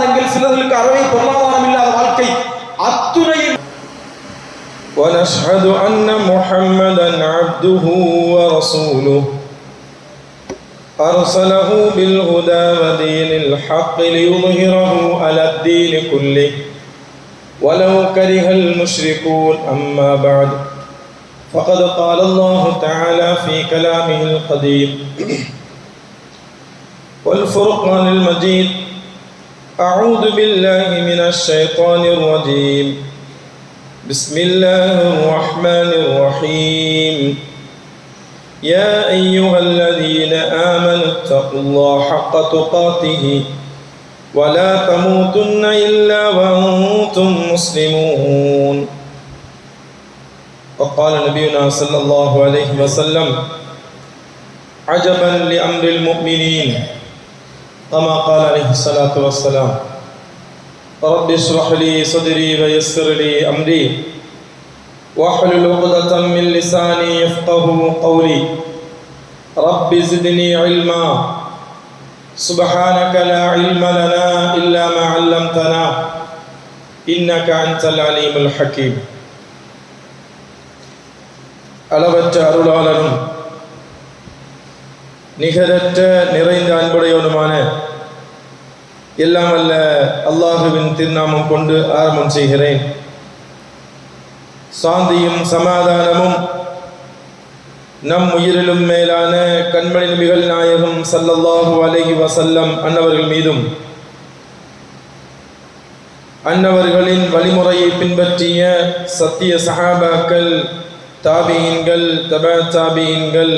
பொருளாதாரங்கள், சிலர்களுக்கு அறவே பொருளாதாரம் இல்லாத வாழ்க்கை. அத்துணையும் ونشهد أن محمدا عبده ورسوله أرسله بالهدى ودين الحق ليظهره على الدين كله ولو كره المشركون. أما بعد فقد قال الله تعالى في كلامه القديم والفرقان المجيد: أعوذ بالله من الشيطان الرجيم. بسم الله الرحمن الرحيم. يا أيها الذين آمنوا اتقوا الله حق تقاته ولا تموتن إلا وأنتم مسلمون. وقال نبينا صلى الله عليه وسلم: عجبا لأمر المؤمنين، كما قال عليه الصلاة والسلام: رب اشرح لي صدري ويسر لي أمري واحلل عقدة من لساني يفقهوا قولي رب زدني علما سبحانك لا علم لنا إلا ما علمتنا إنك أنت العليم الحكيم. அளவற்ற அருளாளனும் நிகரற்ற நிறைந்த அன்புடையவனுமான எல்லாம் அல்ல அல்லாஹுவின் திருநாமம் கொண்டு ஆரம்பம் செய்கிறேன். சாந்தியும் சமாதானமும் நம் உயிரிலும் மேலான கண்மணி நபிகள் நாயகம் ஸல்லல்லாஹு அலைஹி வஸல்லம் அன்னவர்கள் மீதும் அன்னவர்களின் வழிமுறையை பின்பற்றிய சத்திய சஹாபாக்கள், தாபியீன்கள், தபா தாபியீன்கள்,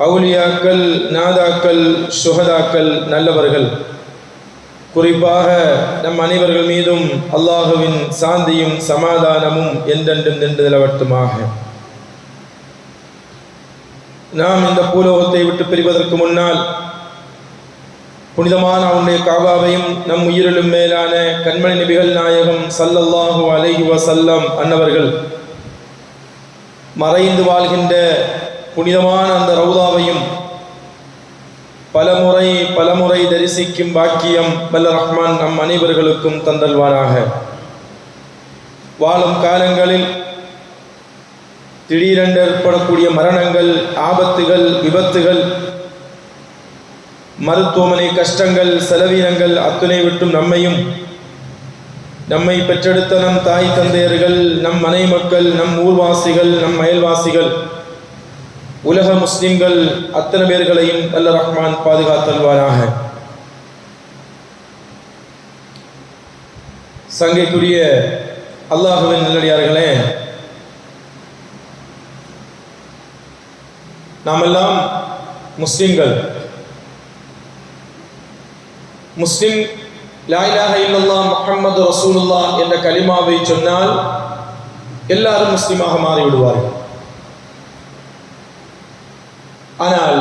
அவுலியாக்கள், நாதாக்கள், சுஹதாக்கள், நல்லவர்கள், குறிப்பாக நம் அனைவர்கள் மீதும் அல்லாஹுவின் சாந்தியும் சமாதானமும் என்றென்றும் நின்று நிலவட்டுமாக. நாம் இந்த பூலோகத்தை விட்டு பிரிவதற்கு முன்னால் புனிதமான அவனுடைய காபாவையும் நம் உயிரிலும் மேலான கண்மணி நபிகள் நாயகம் ஸல்லல்லாஹு அலைஹி வஸல்லம் அன்னவர்கள் மறைந்து வாழ்கின்ற புனிதமான அந்த ரவுதாவையும் பலமுறை தரிசிக்கும் பாக்கியம் வல்ல ரஹ்மான் நம் அனைவர்களுக்கும் தந்தல்வாராக. வாழும் காலங்களில் திடீரென்று ஏற்படக்கூடிய மரணங்கள், ஆபத்துகள், விபத்துகள், மருத்துவமனை கஷ்டங்கள், செலவீனங்கள் அத்துணை விட்டும் நம்மை பெற்றெடுத்த நம் தாய் தந்தையர்கள், நம் மனை மக்கள், நம் ஊர்வாசிகள், நம் அயல்வாசிகள், உலக முஸ்லிம்கள் அத்தனை பேர்களையும் அல்ல ரஹ்மான் பாதுகாத்தல்வாராக. சங்கைக்குரிய அல்லாஹுவின் நல்லடியார்களே, நாமெல்லாம் முஸ்லிம்கள். முஸ்லிம் லா இலாஹ இல்லல்லாஹ் முஹம்மது ரசூலுல்லாஹ் என்ற கலிமாவை சொன்னால் எல்லாரும் முஸ்லிமாக மாறிவிடுவார்கள். ஆனால்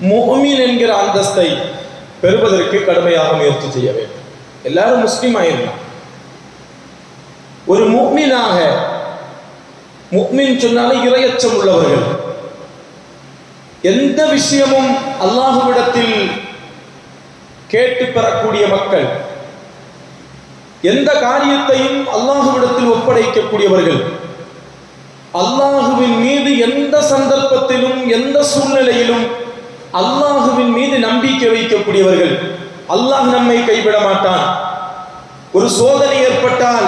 முஃமின் என்கிற அந்தஸ்தை பெறுவதற்கு கடுமையாக முயற்சி செய்ய வேண்டும். எல்லாரும் முஸ்லிம் ஆயிருக்கலாம். ஒரு முஃமினாக, முஃமின் சொன்னாலே இறையச்சம் உள்ளவர்கள், எந்த விஷயமும் அல்லாஹுவிடத்தில் கேட்டு பெறக்கூடிய மக்கள், எந்த காரியத்தையும் அல்லாஹுவிடத்தில் ஒப்படைக்கக்கூடியவர்கள், அல்லாஹுவின் மீது எந்த சந்தர்ப்பத்திலும் எந்த சூழ்நிலையிலும் அல்லாஹுவின் மீது நம்பிக்கை வைக்கக்கூடியவர்கள். அல்லாஹ் நம்மை கைவிட மாட்டான். ஒரு சோதனை ஏற்பட்டால்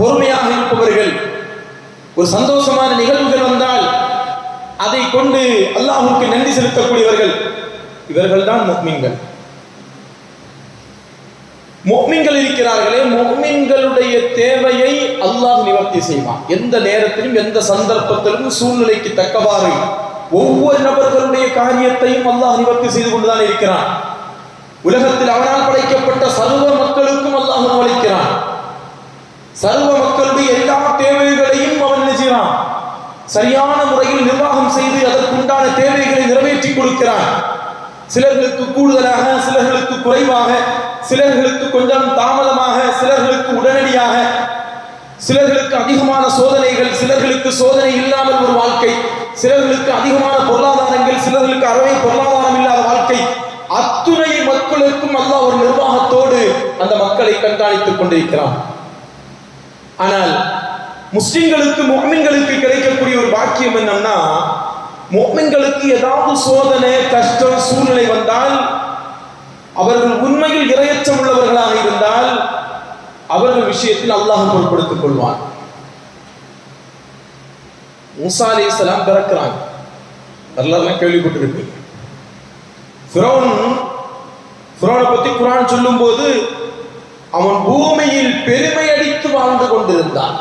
பொறுமையாக இருப்பவர்கள், ஒரு சந்தோஷமான நிகழ்வுகள் வந்தால் அதை கொண்டு அல்லாஹுக்கு நன்றி செலுத்தக்கூடியவர்கள், இவர்கள் தான் முஃமின்கள். முஃமின்கள் இருக்கிறார்களே, முஃமின்களுடைய தேவையை அல்லாஹ் நிவர்த்தி செய்வான். எந்த நேரத்திலும் எந்த சந்தர்ப்பத்திலும் சூழ்நிலைக்கு தக்கவாறு ஒவ்வொரு நபர்களுடைய காரியத்தையும் அல்லாஹ் நிவர்த்தி செய்து கொண்டுதான் இருக்கிறான். உலகத்தில் அவனால் படைக்கப்பட்ட சர்வ மக்களுக்கும் அல்லாஹ் உணவளிக்கிறான். சர்வ மக்களுடைய எல்லா தேவைகளையும் அவன் நினைச்சான். சரியான முறையில் நிர்வாகம் செய்து அதற்குண்டான தேவைகளை நிறைவேற்றி கொடுக்கிறான். சிலர்களுக்கு கூடுதலாக, சிலர்களுக்கு குறைவாக, சிலர்களுக்கு கொஞ்சம் தாமதமாக, சிலர்களுக்கு உடனடியாக, சிலர்களுக்கு அதிகமான சோதனைகள், சிலர்களுக்கு சோதனை இல்லாமல் ஒரு வாழ்க்கை, சிலர்களுக்கு அதிகமான பொருளாதாரங்கள், சிலர்களுக்கு அறவே பொருளாதாரம் இல்லாத வாழ்க்கை. அத்துணை மக்களுக்கும் அல்லாஹ் ஒரு நிர்வாக மக்களை கண்காணித்துக் கொண்டிருக்கிறான். ஆனால் முஸ்லிம்களுக்கு முஃமின்களுக்கு கிடைக்கக்கூடிய ஒரு பாக்கியம் என்னன்னா, முஃமின்களுக்கு ஏதாவது சோதனை கஷ்டம் சூழ்நிலை வந்தால் அவர்கள் உண்மையில் இரையச்சம் உள்ளவர்களாக இருந்தால் அவர்கள் விஷயத்தில் அல்லாஹ் பொறுப்படுத்திக் கொள்வான். மூசா அலைஹிஸ்ஸலாம் பிறக்கிறாங்க, வரலாறுலாம் கேள்விப்பட்டிருப்பீங்க. ஃபிரௌனை பத்தி குர்ஆன் சொல்லும் போது அவன் பூமியில் பெருமை அடித்து வாழ்ந்து கொண்டிருந்தான்.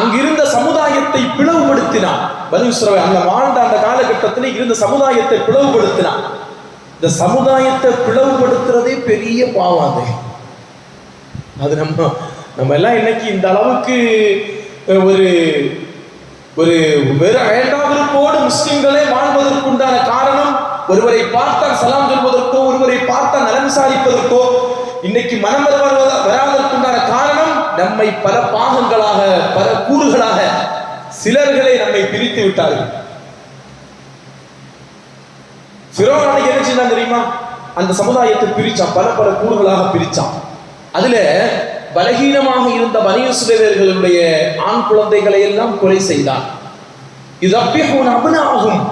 அங்கிருந்த சமுதாயத்தை பிளவுபடுத்தினான். பனி இஸ்ராயீல் அந்த வாழ்ந்த அந்த காலகட்டத்தில் இருந்த சமுதாயத்தை பிளவுபடுத்தினான். இந்த சமுதாயத்தை பிளவுபடுத்துறதே பெரிய பாவம். அது நம்ம எல்லாம் இன்னைக்கு இந்த அளவுக்கு ஒரு ஒரு வேண்டாவிருப்போடு முஸ்லிம்களே வாழ்வதற்குண்டான காரணம், ஒருவரை பார்த்தால் சலாம் சொல்வதற்கோ ஒருவரை பார்த்தால் நலன் விசாரிப்பதற்கோ இன்னைக்கு மனம் வராதற்குண்டான காரணம் நம்மை பல பாகங்களாக பல கூறுகளாக சிலர்களை நம்மை பிரித்து விட்டார்கள். ஃபிரௌன் என்ன செஞ்சான் தெரியுமா? அந்த சமுதாயத்தை பிரிச்சான், பல பல கூறுகளாக பிரிச்சான். அதுல பலகீனமாக இருந்த பனி இஸ்ரவேலர்களுடைய ஆண் குழந்தைகளை எல்லாம் கொலை செய்தான். யுதப்பிஹூன அப்னாஅஹும்,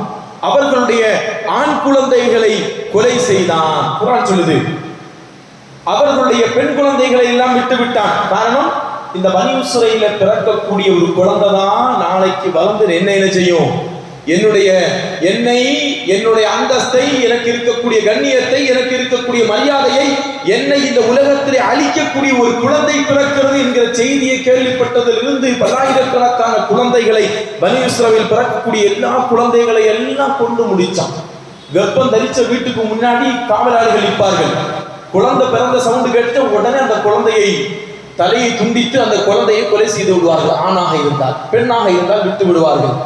அவர்களுடைய ஆண் குழந்தைகளை கொலை செய்தான். குர்ஆன் சொல்லுது அவர்களுடைய பெண் குழந்தைகளை எல்லாம் விட்டு விட்டான். காரணம், இந்த பனி இஸ்ரவேலில பிறக்கக்கூடிய ஒரு குழந்தை தான் நாளைக்கு வளர்ந்து என்ன செய்யும், என்னுடைய அந்தஸ்தை, எனக்கு இருக்கக்கூடிய கண்ணியத்தை, எனக்கு இருக்கக்கூடிய மரியாதையை, என்னை இந்த உலகத்திலே அழிக்கக்கூடிய ஒரு குழந்தை பிறக்கிறது என்கிற செய்தியை கேள்விப்பட்டதிலிருந்து பல்லாயிரக்கணக்கான குழந்தைகளை பனி இஸ்ரவேல் பிறக்கக்கூடிய எல்லா குழந்தைகளை எல்லாம் கொண்டு முடிச்சான். கர்ப்பம் தரிச்ச வீட்டுக்கு முன்னாடி காவலாளிகள் நிற்பார்கள். குழந்தை பிறந்த சவுண்டு கேட்டு உடனே அந்த குழந்தையை தலையை துண்டித்து அந்த குழந்தையை கொலை செய்து விடுவார்கள். ஆணாக இருந்தால், பெண்ணாக இருந்தால் விட்டு விடுவார்கள்.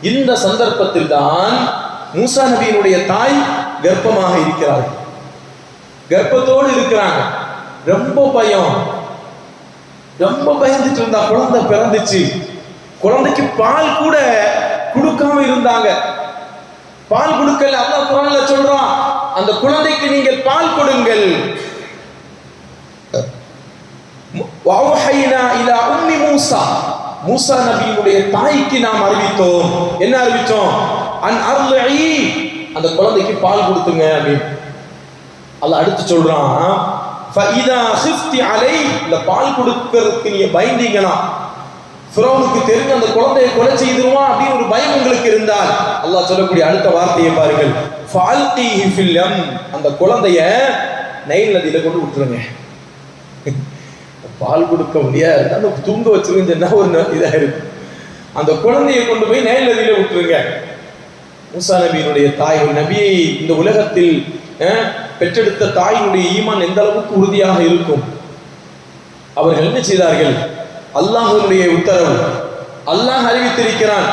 இந்த சந்தர்ப்பத்தில் தான் மூசா நபியினுடைய தாய் கர்ப்பமாக இருக்கிறார்கள். கர்ப்பத்தோடு இருக்கிறாங்க. ரொம்ப பயந்துட்டு இருந்தா. குழந்தை பிறந்துச்சு. குழந்தைக்கு பால் கூட கொடுக்காம இருந்தாங்க. பால் கொடுக்கல. அல்லாஹ் குர்ஆன்ல சொல்றான், அந்த குழந்தைக்கு நீங்கள் பால் கொடுங்கள். வஅவ்ஹைனா இலா உம்மி மூசா, மூசா நபியினுடைய தாய்க்கு நாம் அறிவித்தோம். என்ன அறிவித்தோம்? அன் அர்லஇ, அந்த குழந்தைக்கு பால் கொடுத்துங்க அப்படின்னு அல்லாஹ் அடுத்து சொல்றான். ஃபஇதா খিফতি அலை, இந்த பால் கொடுக்கிறதுக்கு நீங்க பயந்தீங்கன்னா, ஃபிரௌனுக்கு தெரிஞ்ச அந்த குழந்தையை கொலை செய்துருவான் அப்படின்னு ஒரு பயம் உங்களுக்கு இருந்தால், அல்லாஹ் சொல்லக்கூடிய அடுத்த வார்த்தையை பாருங்கள். ஃபஅல்கிஹி ஃபில் யம், அந்த குழந்தைய நைல் நதியில கொண்டு விட்டுருங்க. பால் கொடுக்க முடியாது, அந்த தூங்க வச்சிருந்தா ஒரு இதா இருக்கு. அந்த குழந்தையை கொண்டு போய் நைல் நதியில விட்டுருங்க. மூசா நபியினுடைய தாய், நபியை இந்த உலகத்தில் பெற்றெடுத்த தாயினுடைய ஈமான் எந்த அளவுக்கு உறுதியாக இருக்கும். அவர்கள் என்ன செய்தார்கள்? அல்லாஹ்வுடைய உத்தரவு, அல்லாஹ் அறிவித்திருக்கிறான்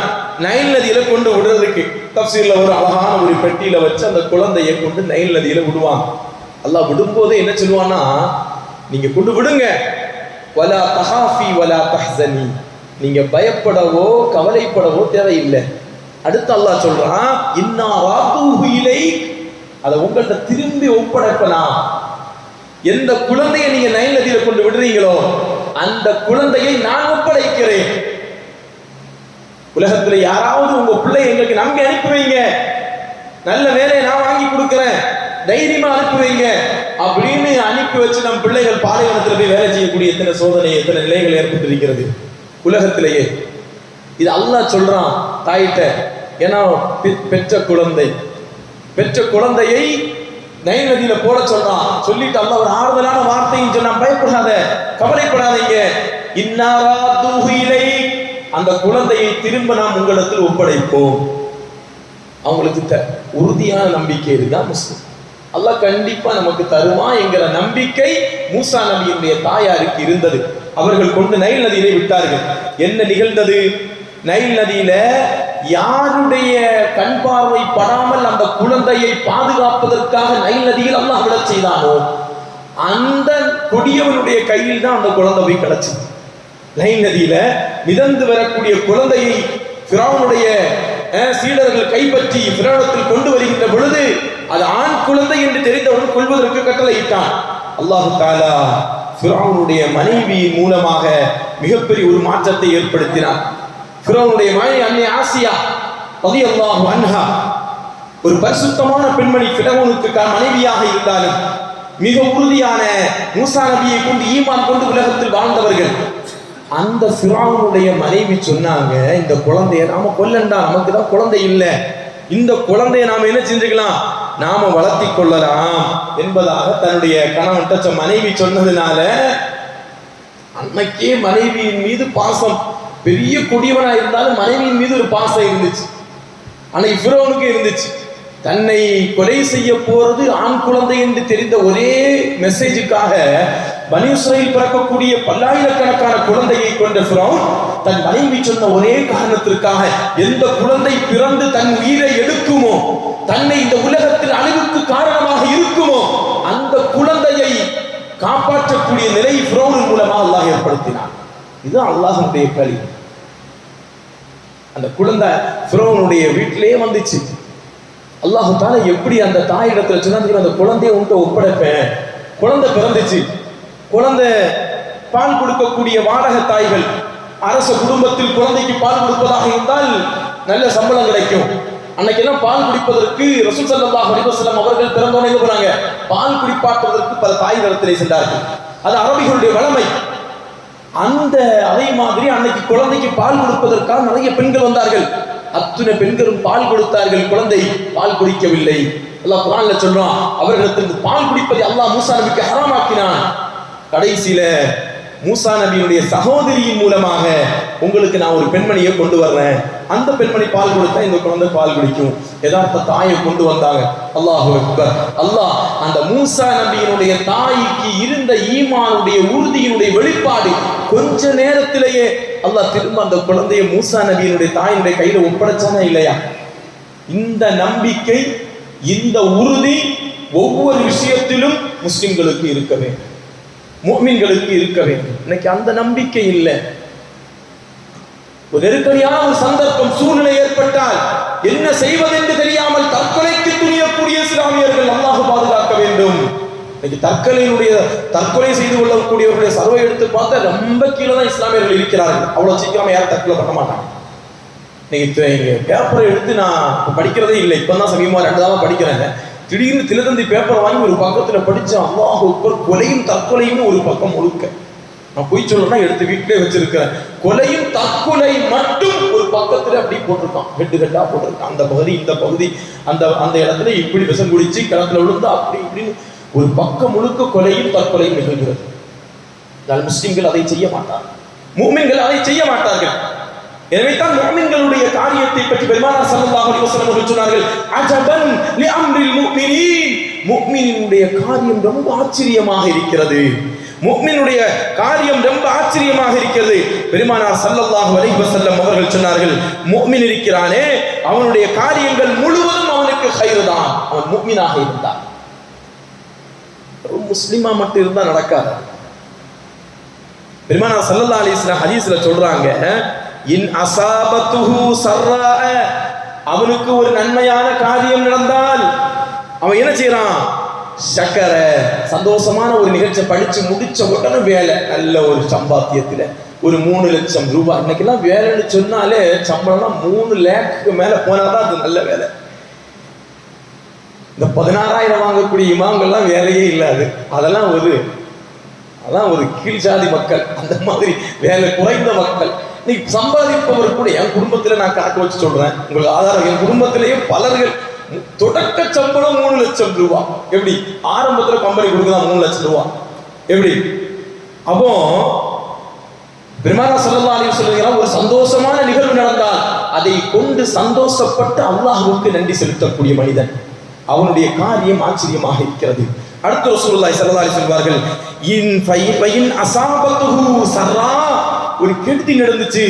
நைல் நதியில கொண்டு விடுறதுக்கு. தஃசீர்ல ஒரு அழகான ஒரு பெட்டியில வச்சு அந்த குழந்தையை கொண்டு நைல் நதியில விடுவான். அல்லாஹ் விடும்போதே என்ன சொல்லுவான்னா, நீங்க கொண்டு விடுங்க, வலா தஹாஃபி வலா தஹ்ஸனி, நீங்க பயப்படவோ கவலைப்படவோ தேவையில்லை. அடுத்து அல்லாஹ் சொல்றான், இன்னா ராதுஹு இலைக், அதை உங்கள்கிட்ட திரும்பி ஒப்படைப்பலாம். எந்த குழந்தையை நீங்க நைல் நதியில கொண்டு விடுறீங்களோ அந்த குழந்தையை நான் ஒப்படைக்கிறேன். உலகத்துல யாராவது உங்க பிள்ளை எங்களுக்கு நம்பி அனுப்பி வைங்க, நல்ல வேலையை நான் வாங்கி கொடுக்கிறேன், தைரியமா அனுப்பி வைங்க அப்படின்னு அனுப்பி வச்சு நம் பிள்ளைகள் பாலைவனத்தில் போய் வேலை செய்யக்கூடிய எத்தனை சோதனை, எத்தனை நிலைகள் ஏற்பட்டிருக்கிறது உலகத்திலேயே. இது அல்லாஹ் சொல்றான் தாயிட்ட. ஏன்னா பெற்ற குழந்தையை நைல் நதியில போட சொல்றான். சொல்லிட்டு அல்லாஹ் ஒரு ஆறுதலான வார்த்தையும் சொன்னான், பயப்படாத, கவலைப்படாதீங்க, இன்னா ராதுஹு இலைக், அந்த குழந்தையை திரும்ப நாம் உங்களிடத்தில் ஒப்படைப்போம். அவங்களுக்கு உறுதியான நம்பிக்கை இதுதான் முஸ்லிம். அல்லாஹ் கண்டிப்பா நமக்கு தருமா என்கிற நம்பிக்கை மூசா நபியினுடைய தாயாருக்கு இருந்தது. அவர்கள் கொண்டு நைல் நதியிலே விட்டார்கள். என்ன நிகழ்ந்தது? நைல் நதியில யாருடைய கண் பார்வை படாமல் அந்த குழந்தையை பாதுகாப்பதற்காக நைல் நதியில் அல்லாஹ் விடச் செய்தானோ அந்த கொடியவனுடைய கையில் தான் அந்த குழந்தை போய் கிடைச்சது. நைல் நதியில மிதந்து வரக்கூடிய குழந்தையை ஃபிரௌனுடைய சீடர்கள் கைப்பற்றி ஃபிரௌனத்தில் கொண்டு வருகின்ற பொழுது அது ஆண் குழந்தை என்று தெரிந்தவுடன் கொள்வதற்கு கட்டளையிட்டான். அல்லாஹ் தஆலா ஃபிரௌனுடைய மனைவியின் மூலமாக மிகப்பெரிய ஒரு மாற்றத்தை ஏற்படுத்தினார். ஃபிரௌனுடைய மனைவி அன்னை ஆசியா ரலியல்லாஹு அன்ஹா ஒரு பரிசுத்தமான பெண்மணி. ஃபிரௌனுக்கு மனைவியாக இருந்தாலும் மிக உறுதியான மூசா நபியை கொண்டு ஈமான் கொண்டு உலகத்தில் வாழ்ந்தவர்கள். அந்த ஃபிரௌனுடைய மனைவி சொன்னாங்க, இந்த குழந்தைய நாம கொல்லண்டா, நமக்கு தான் குழந்தை இல்லை, இந்த குழந்தைய நாம என்ன செஞ்சுக்கலாம், நாம வளர்த்தி கொள்ளலாம் என்பதாக தன்னுடைய கணவன்கிட்ட மனைவி சொன்னதுனால அன்னைக்கே மனைவியின் மீது பாசம், பெரிய கொடியவனா இருந்தாலும் மனைவியின் மீது ஒரு பாசம் இருந்துச்சு. அன்னைக்கு ஃபிரௌனுக்கு இருந்துச்சு. தன்னை கொலை செய்ய போறது ஆண் குழந்தை என்று தெரிந்த ஒரே மெசேஜுக்காக பனி இஸ்ரவேல் பிறக்கக்கூடிய பல்லாயிரக்கணக்கான குழந்தையை கொண்ட ஃபிரௌன் தன் மனைவி சொன்ன ஒரே காரணத்திற்காக எந்த குழந்தை பிறந்து தன் உயிரை எடுக்குமோ, தன்னை இந்த உலகத்தில் அழிவுக்கு காரணமாக இருக்குமோ, அந்த குழந்தையை காப்பாற்றக்கூடிய நிலை ஃபிரௌன் மூலமாக அல்லாஹ் ஏற்படுத்தினார். இது அல்லாஹ்வுடைய களி. அந்த குழந்தை ஃபிரௌனுடைய வீட்டிலேயே வந்துச்சு. அல்லாஹ் தஆலா எப்படி அந்த தாயிடத்துல சொன்னாங்க, அந்த குழந்தையை உன்கிட்ட ஒப்படைப்பேன். குழந்தை பிறந்துச்சு. குழந்தை பால் கொடுக்கக்கூடிய வாடகை தாய்கள், அரச குடும்பத்தில் குழந்தைக்கு பால் கொடுப்பதாக இருந்தால் நல்ல சம்பளம் கிடைக்கும். அன்னைக்கெல்லாம் பால் குடிப்பதற்கு ரசூல் ஸல்லல்லாஹு அலைஹி வஸல்லம் அவர்கள் பிறந்தோனே எங்க போனாங்க, பால் குடிப்பாட்டுவதற்கு பல தாய்களிடத்திலே சென்றார்கள். அது அரபிகளுடைய வழமை. அந்த அதே மாதிரி அன்னைக்கு குழந்தைக்கு பால் கொடுப்பதற்காக நிறைய பெண்கள் வந்தார்கள். அத்தனை பெண்களும் பால் கொடுத்தார்கள். குழந்தை பால் குடிக்கவில்லை. அல்லாஹ் குர்ஆன்ல சொல்றான், அவர்களுக்கு பால் குடிப்பதை அல்லாஹ் மூசா நபிக்கு ஹராமாக்கினான். கடைசியில மூசா நபியினுடைய சகோதரியின் மூலமாக உங்களுக்கு நான் ஒரு பெண்மணியை கொண்டு வர்றேன், அந்த பெண்மணி பால் கொடுத்தா இந்த குழந்தை பால் குடிக்கும். யதார்த்த தாயை கொண்டு வந்தாங்க. அல்லாஹு அக்பர். அல்லாஹ் அந்த மூசா நபியினுடைய தாய்க்கு இருந்த ஈமானுடைய உறுதியினுடைய வெளிப்பாடு கொஞ்ச நேரத்திலேயே அல்லாஹ் திரும்ப அந்த குழந்தையை மூசா நபியினுடைய தாயினுடைய கையில ஒப்படைச்சானே இல்லையா? இந்த நம்பிக்கை, இந்த உறுதி ஒவ்வொரு விஷயத்திலும் முஸ்லிம்களுக்கு இருக்க வேண்டும், முஃமின்களுக்கு இருக்க வேண்டும். இன்னைக்கு அந்த நம்பிக்கை இல்லை. ஒரு நெருக்கடியான ஒரு சந்தர்ப்பம், சூழ்நிலை ஏற்பட்டால் என்ன செய்வதென்று தெரியாமல் தற்கொலைக்கு துணியக்கூடிய இஸ்லாமியர்கள் அல்லாஹ் பாதுகாக்க வேண்டும். இன்னைக்கு தற்கொலை செய்து கொள்ளக்கூடியவர்களுடைய சர்வை எடுத்து பார்த்தா ரொம்ப கீழே தான் இஸ்லாமியர்கள் இருக்கிறார்கள். அவ்வளவு சீக்கிரமா யாரும் தற்கொலை பண்ண மாட்டாங்க. இன்னைக்கு பேப்பரை எடுத்து நான் படிக்கிறதே இல்லை, இப்பதான் சமீபமா 2 நாளா படிக்கிறேன். திடீர்னு தினத்தந்தி பேப்பர் வாங்கி ஒரு பக்கத்துல படிச்சேன், அல்லாஹ் அக்பர், கொலையும் தற்கொலையும் ஒரு பக்கம் முழுக்க. நான் போய் சொல்லணும்னா எடுத்து வீட்டிலே வச்சிருக்கிறேன். கொலையும் தற்கொலை மட்டும் ஒரு பக்கத்துல அப்படி போட்டிருக்கான், கெட்டா போட்டிருக்கான். அந்த பகுதி இந்த பகுதி, அந்த இடத்துல இப்படி விஷம் குடிச்சு கிணத்துல விழுந்து அப்படி இப்படின்னு ஒரு பக்கம் முழுக்க கொலையும் தற்கொலையும் நிகழ்கிறது. முஸ்லிம்கள் அதை செய்ய மாட்டார்கள், முஃமின்கள் அதை செய்ய மாட்டார்கள். எனவே தான் முஃமின்களுடைய காரியத்தை பற்றி பெருமானார் ஸல்லல்லாஹு அலைஹி வஸல்லம் அவர்கள் சொன்னார்கள், அஜபன் லி அம்ரில் முஃமினீன், முஃமினுடைய காரியம் ரொம்ப ஆச்சரியமாக இருக்கிறது, முஃமினுடைய காரியம் ரொம்ப ஆச்சரியமாக இருக்கிறது. பெருமானார் ஸல்லல்லாஹு அலைஹி வஸல்லம் அவர்கள் சொன்னார்கள், முஃமின் இருக்கிறானே அவனுடைய காரியங்கள் முழுவதும் அவனுக்கு கைர் தான், அவன் முஃமினாக இருந்தான். முஸ்லிமா மட்டும் இருந்தா நடக்காது. பெருமானார் ஸல்லல்லாஹு அலைஹி வஸல்லம் ஹதீஸ்ல சொல்றாங்க, இன் அஸாபத்துஹு ஸர்ரா, அவனுக்கு ஒரு நன்மையான காரியம் நடந்தால் அவன் என்ன செய்யறான், ஷக்கர, சந்தோஷமான ஒரு நிகழ்ச்சியை படிச்சு முடிச்ச உடனே வேலை, நல்ல ஒரு சம்பாத்தியத்துல ஒரு 3 லட்சம் ரூபாய். இன்னைக்கெல்லாம் வேலைன்னு சொன்னாலே சம்பளம்னா 3 லேக்கு மேல போனாதான் அது நல்ல வேலை. இந்த 16,000 வாங்கக்கூடிய இமாம்கள்லாம் வேலையே இல்லாது, அதெல்லாம் ஒரு கீழ் சாதி மக்கள், அந்த மாதிரி வேலை குறைந்த மக்கள். இன்னைக்கு சம்பாதிப்பவர் கூட, என் குடும்பத்துல நான் கணக்கு வச்சு சொல்றேன், உங்களுக்கு ஆதாரம், என் குடும்பத்திலேயே பலர்கள் தொடக்க சம்பளம் 3 லட்சம் ரூபாய். எப்படி ஆரம்பத்துல கம்பெனி கொடுக்குதான் 3 லட்சம் ரூபாய் எப்படி? அப்போ பெருமானார் ஸல்லல்லாஹு அலைஹி வஸல்லம் ஒரு சந்தோஷமான நிகழ்வு நடந்தால் அதை கொண்டு சந்தோஷப்பட்டு அல்லாஹ்வுக்கு நன்றி செலுத்தக்கூடிய மனிதன், அவனுடைய காரியம் ஆச்சரியமாக இருக்கிறது. அடுத்து ரசூலுல்லாஹி ஸல்லல்லாஹு அலைஹி சொல்வார்கள், இன் அஸாபத்துஹு ஸர்ரா, ஒரு கெடுதி நடந்துச்சு,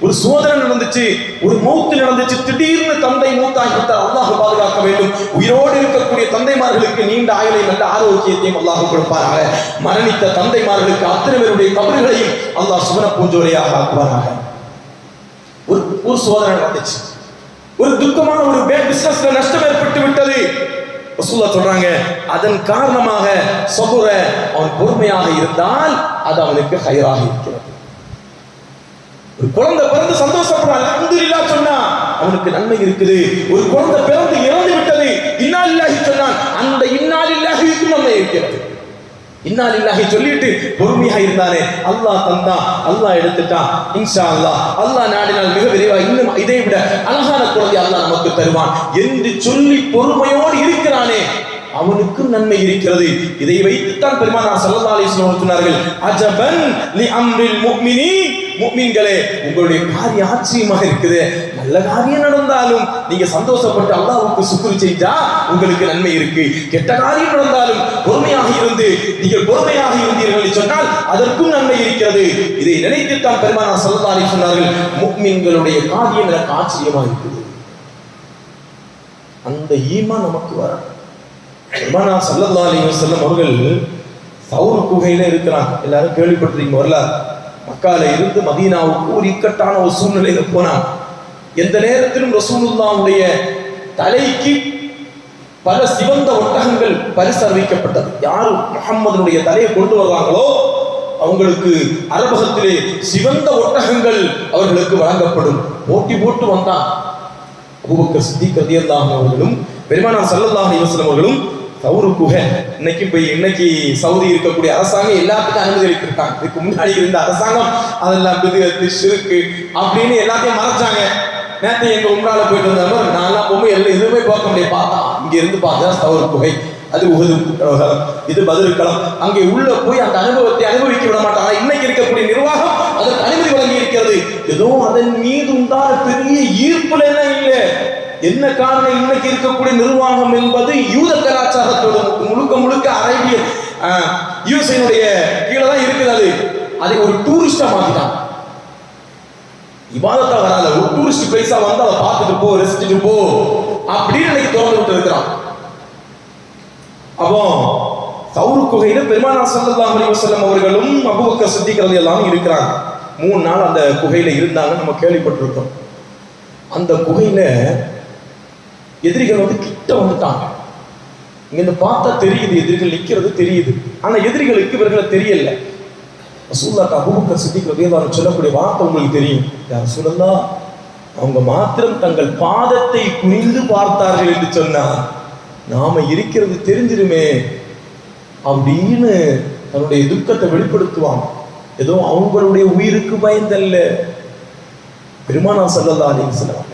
ஒரு சோதனை நடந்துச்சு, ஒரு மௌத்து நடந்துச்சு, திடீர்னு தந்தை மூத்தாகிவிட்டார், அல்லாஹ் பாதுகாக்க வேண்டும். உயிரோடு இருக்கக்கூடிய தந்தைமார்களுக்கு நீண்ட ஆயுளையும் நல்ல ஆரோக்கியத்தையும் அல்லாஹ் கொடுப்பாராக. மரணித்த தந்தைமார்களுக்கு அத்தனை பேருடைய கபர்களையும் அல்லாஹ் சுவன பூஞ்சோலையாக ஆக்குவாராக. ஒரு சோதனை நடந்துச்சு, ஒரு துக்கமான ஒரு பிசினஸ்ல நஷ்டம் ஏற்பட்டு விட்டது. ரசூலுல்லாஹ் சொல்றாங்க, அதன் காரணமாக சபுர, அவன் பொறுமையாக இருந்தால் அது அவனுக்கு ஹைராக இருக்கிறது. ஒரு குழந்தை பிறந்து சந்தோஷப்படுறான், அல்ஹம்துலில்லாஹ் சொன்னா அவனுக்கு நன்மை இருக்குது. ஒரு குழந்தை பிறந்து இறந்து விட்டது, இன்னா லில்லாஹி சொன்னான், அந்த இன்னா லில்லாஹிக்கு நன்மை இருக்கிறது. இன்னா லில்லாஹி சொல்லிட்டு பொறுமையாக இருந்தானே, அல்லாஹ் தந்தா, அல்லாஹ் எடுத்துட்டான், இன்ஷா அல்லாஹ் அல்லாஹ் நாடினால் மிக விரைவாக இன்னும் இதை விட அழகான குழந்தை அல்லாஹ் நமக்கு தருவான் என்று சொல்லி பொறுமையோடு இருக்கிறானே, அவனுக்கு நன்மை இருக்கிறது. இதை வைத்துத்தான் பெருமானார் ஸல்லல்லாஹு அலைஹி வஸல்லம் சொன்னார்கள், அஜபன் லி அம்ரில் முஃமினீன், முஃமின்களே உங்களுடைய காரியம் ஆச்சரியமாக இருக்குது. நல்ல காரியம் நடந்தாலும் நீங்க சந்தோஷப்பட்டு அல்லாஹ்வுக்கு சுக்ர் செஞ்சா உங்களுக்கு நன்மை இருக்கு. கெட்ட காரியம் நடந்தாலும் பொறுமையாக இருந்து நீங்கள் பொறுமையாக இருந்தீர்கள் என்று சொன்னால் அதற்கும் நன்மை இருக்கிறது. இதை நினைத்துத்தான் பெருமானார் ஸல்லல்லாஹு அலைஹி வஸல்லம் சொன்னார்கள், முஃமின்களுடைய காரியம் எனக்கு ஆச்சரியமாக இருக்குது. அந்த ஈமான் நமக்கு வரும். பெருமானார் ஸல்லல்லாஹு அலைஹி வஸல்லம் அவர்கள் சௌர் குகையில இருக்கிறாங்க. எல்லாரும் கேள்விப்பட்டிருக்கீங்க வரலாறு. மக்கால இருந்து மதீனாவுக்கு ஒரு இக்கட்டான ஒரு சூழ்நிலையில போனாங்க. எந்த நேரத்திலும் ரசூலுல்லாஹ்வுடைய தலைக்கு பல சிவந்த ஒட்டகங்கள் பரிசு அறிவிக்கப்பட்டது. யாரு முஹம்மதுடைய தலையை கொண்டு வருவாங்களோ அவங்களுக்கு அரபகத்திலே சிவந்த ஒட்டகங்கள் அவர்களுக்கு வழங்கப்படும். போட்டி போட்டு வந்தான். அபூபக்கர் சித்திக் ரலியல்லாஹு அன்ஹு அவர்களும் பெருமானார் ஸல்லல்லாஹு அலைஹி வஸல்லம் அவர்களும் சௌர் குகை, இன்னைக்கு சவுதி இருக்கக்கூடிய அரசாங்கம் எல்லாத்துக்கும் அனுமதி அளித்திருக்காங்க. இதுக்கு முன்னாடி இருந்த அரசாங்கம் அதெல்லாம் பிதுஅத்து ஷிர்க் அப்படின்னு எல்லாத்தையும் மறைச்சாங்க. நேற்று எங்க உம்ரால போயிட்டு வந்தாங்க, நான்லாம் போகும்போது எல்லாம் எதுவுமே பார்க்க முடியாது. பார்த்தா இங்க இருந்து பார்த்தா சௌர் குகை, அது உஹது களம், இது பத்ர் களம். அங்கே உள்ள போய் அந்த அனுபவத்தை அனுபவிக்க விட மாட்டாங்க. இன்னைக்கு இருக்கக்கூடிய நிர்வாகம் அதற்கு அனுமதி வழங்கி இருக்கிறது. ஏதோ அதன் மீது உண்டான பெரிய ஈர்ப்புல எல்லாம் இல்லை. என்ன காரணம்? இன்னைக்கு இருக்கக்கூடிய நிர்வாகம் என்பது யூத கலாச்சாரத்தோடு முழுக்க முழுக்க அரேபிய யூஎஸ்ஏனுடைய கீழே தான் இருக்குது. அதை ஒரு டூரிஸ்டா மாத்திட்டாங்க. இபாதத்தா வராத ஒரு டூரிஸ்ட் பிளேஸா வந்து அதை பார்த்துட்டு போ, ரெஸ்டிட்டு போ அப்படின்னு இன்னைக்கு திறந்து விட்டு இருக்கிறான். அப்போ சௌர் குகையில பெருமானார் ஸல்லல்லாஹு அலைஹி வஸல்லம் அவர்களும் அபூபக்கர் சித்திக் ரலியல்லாஹு அன்ஹு இருக்கிறாங்க. 3 நாள் அந்த குகையில இருந்தாங்க. நம்ம கேள்விப்பட்டிருக்கோம். அந்த குகையில எதிரிகள் வந்து கிட்ட வந்துட்டாங்க. இங்க பார்த்தா தெரியுது, எதிரிகள் நிக்கிறது தெரியுது. ஆனா எதிரிகளுக்கு இவர்களை தெரியல. ரசூலுல்லாஹ் அபூபக்கர் சித்திக் ரலியல்லாஹு அன்ஹு சொல்லக்கூடிய வார்த்தை உங்களுக்கு தெரியும். யா ரசூலல்லாஹ், அவங்க மாத்திரம் தங்கள் பாதத்தை குனிந்து பார்த்தார்கள் என்று சொன்னார், நாம இருக்கிறது தெரிஞ்சிருமே அப்படின்னு தன்னுடைய துக்கத்தை வெளிப்படுத்துவாங்க. ஏதோ அவங்களுடைய உயிருக்கு பயந்தல்ல. பெருமானார் ஸல்லல்லாஹு அலைஹி வஸல்லம்,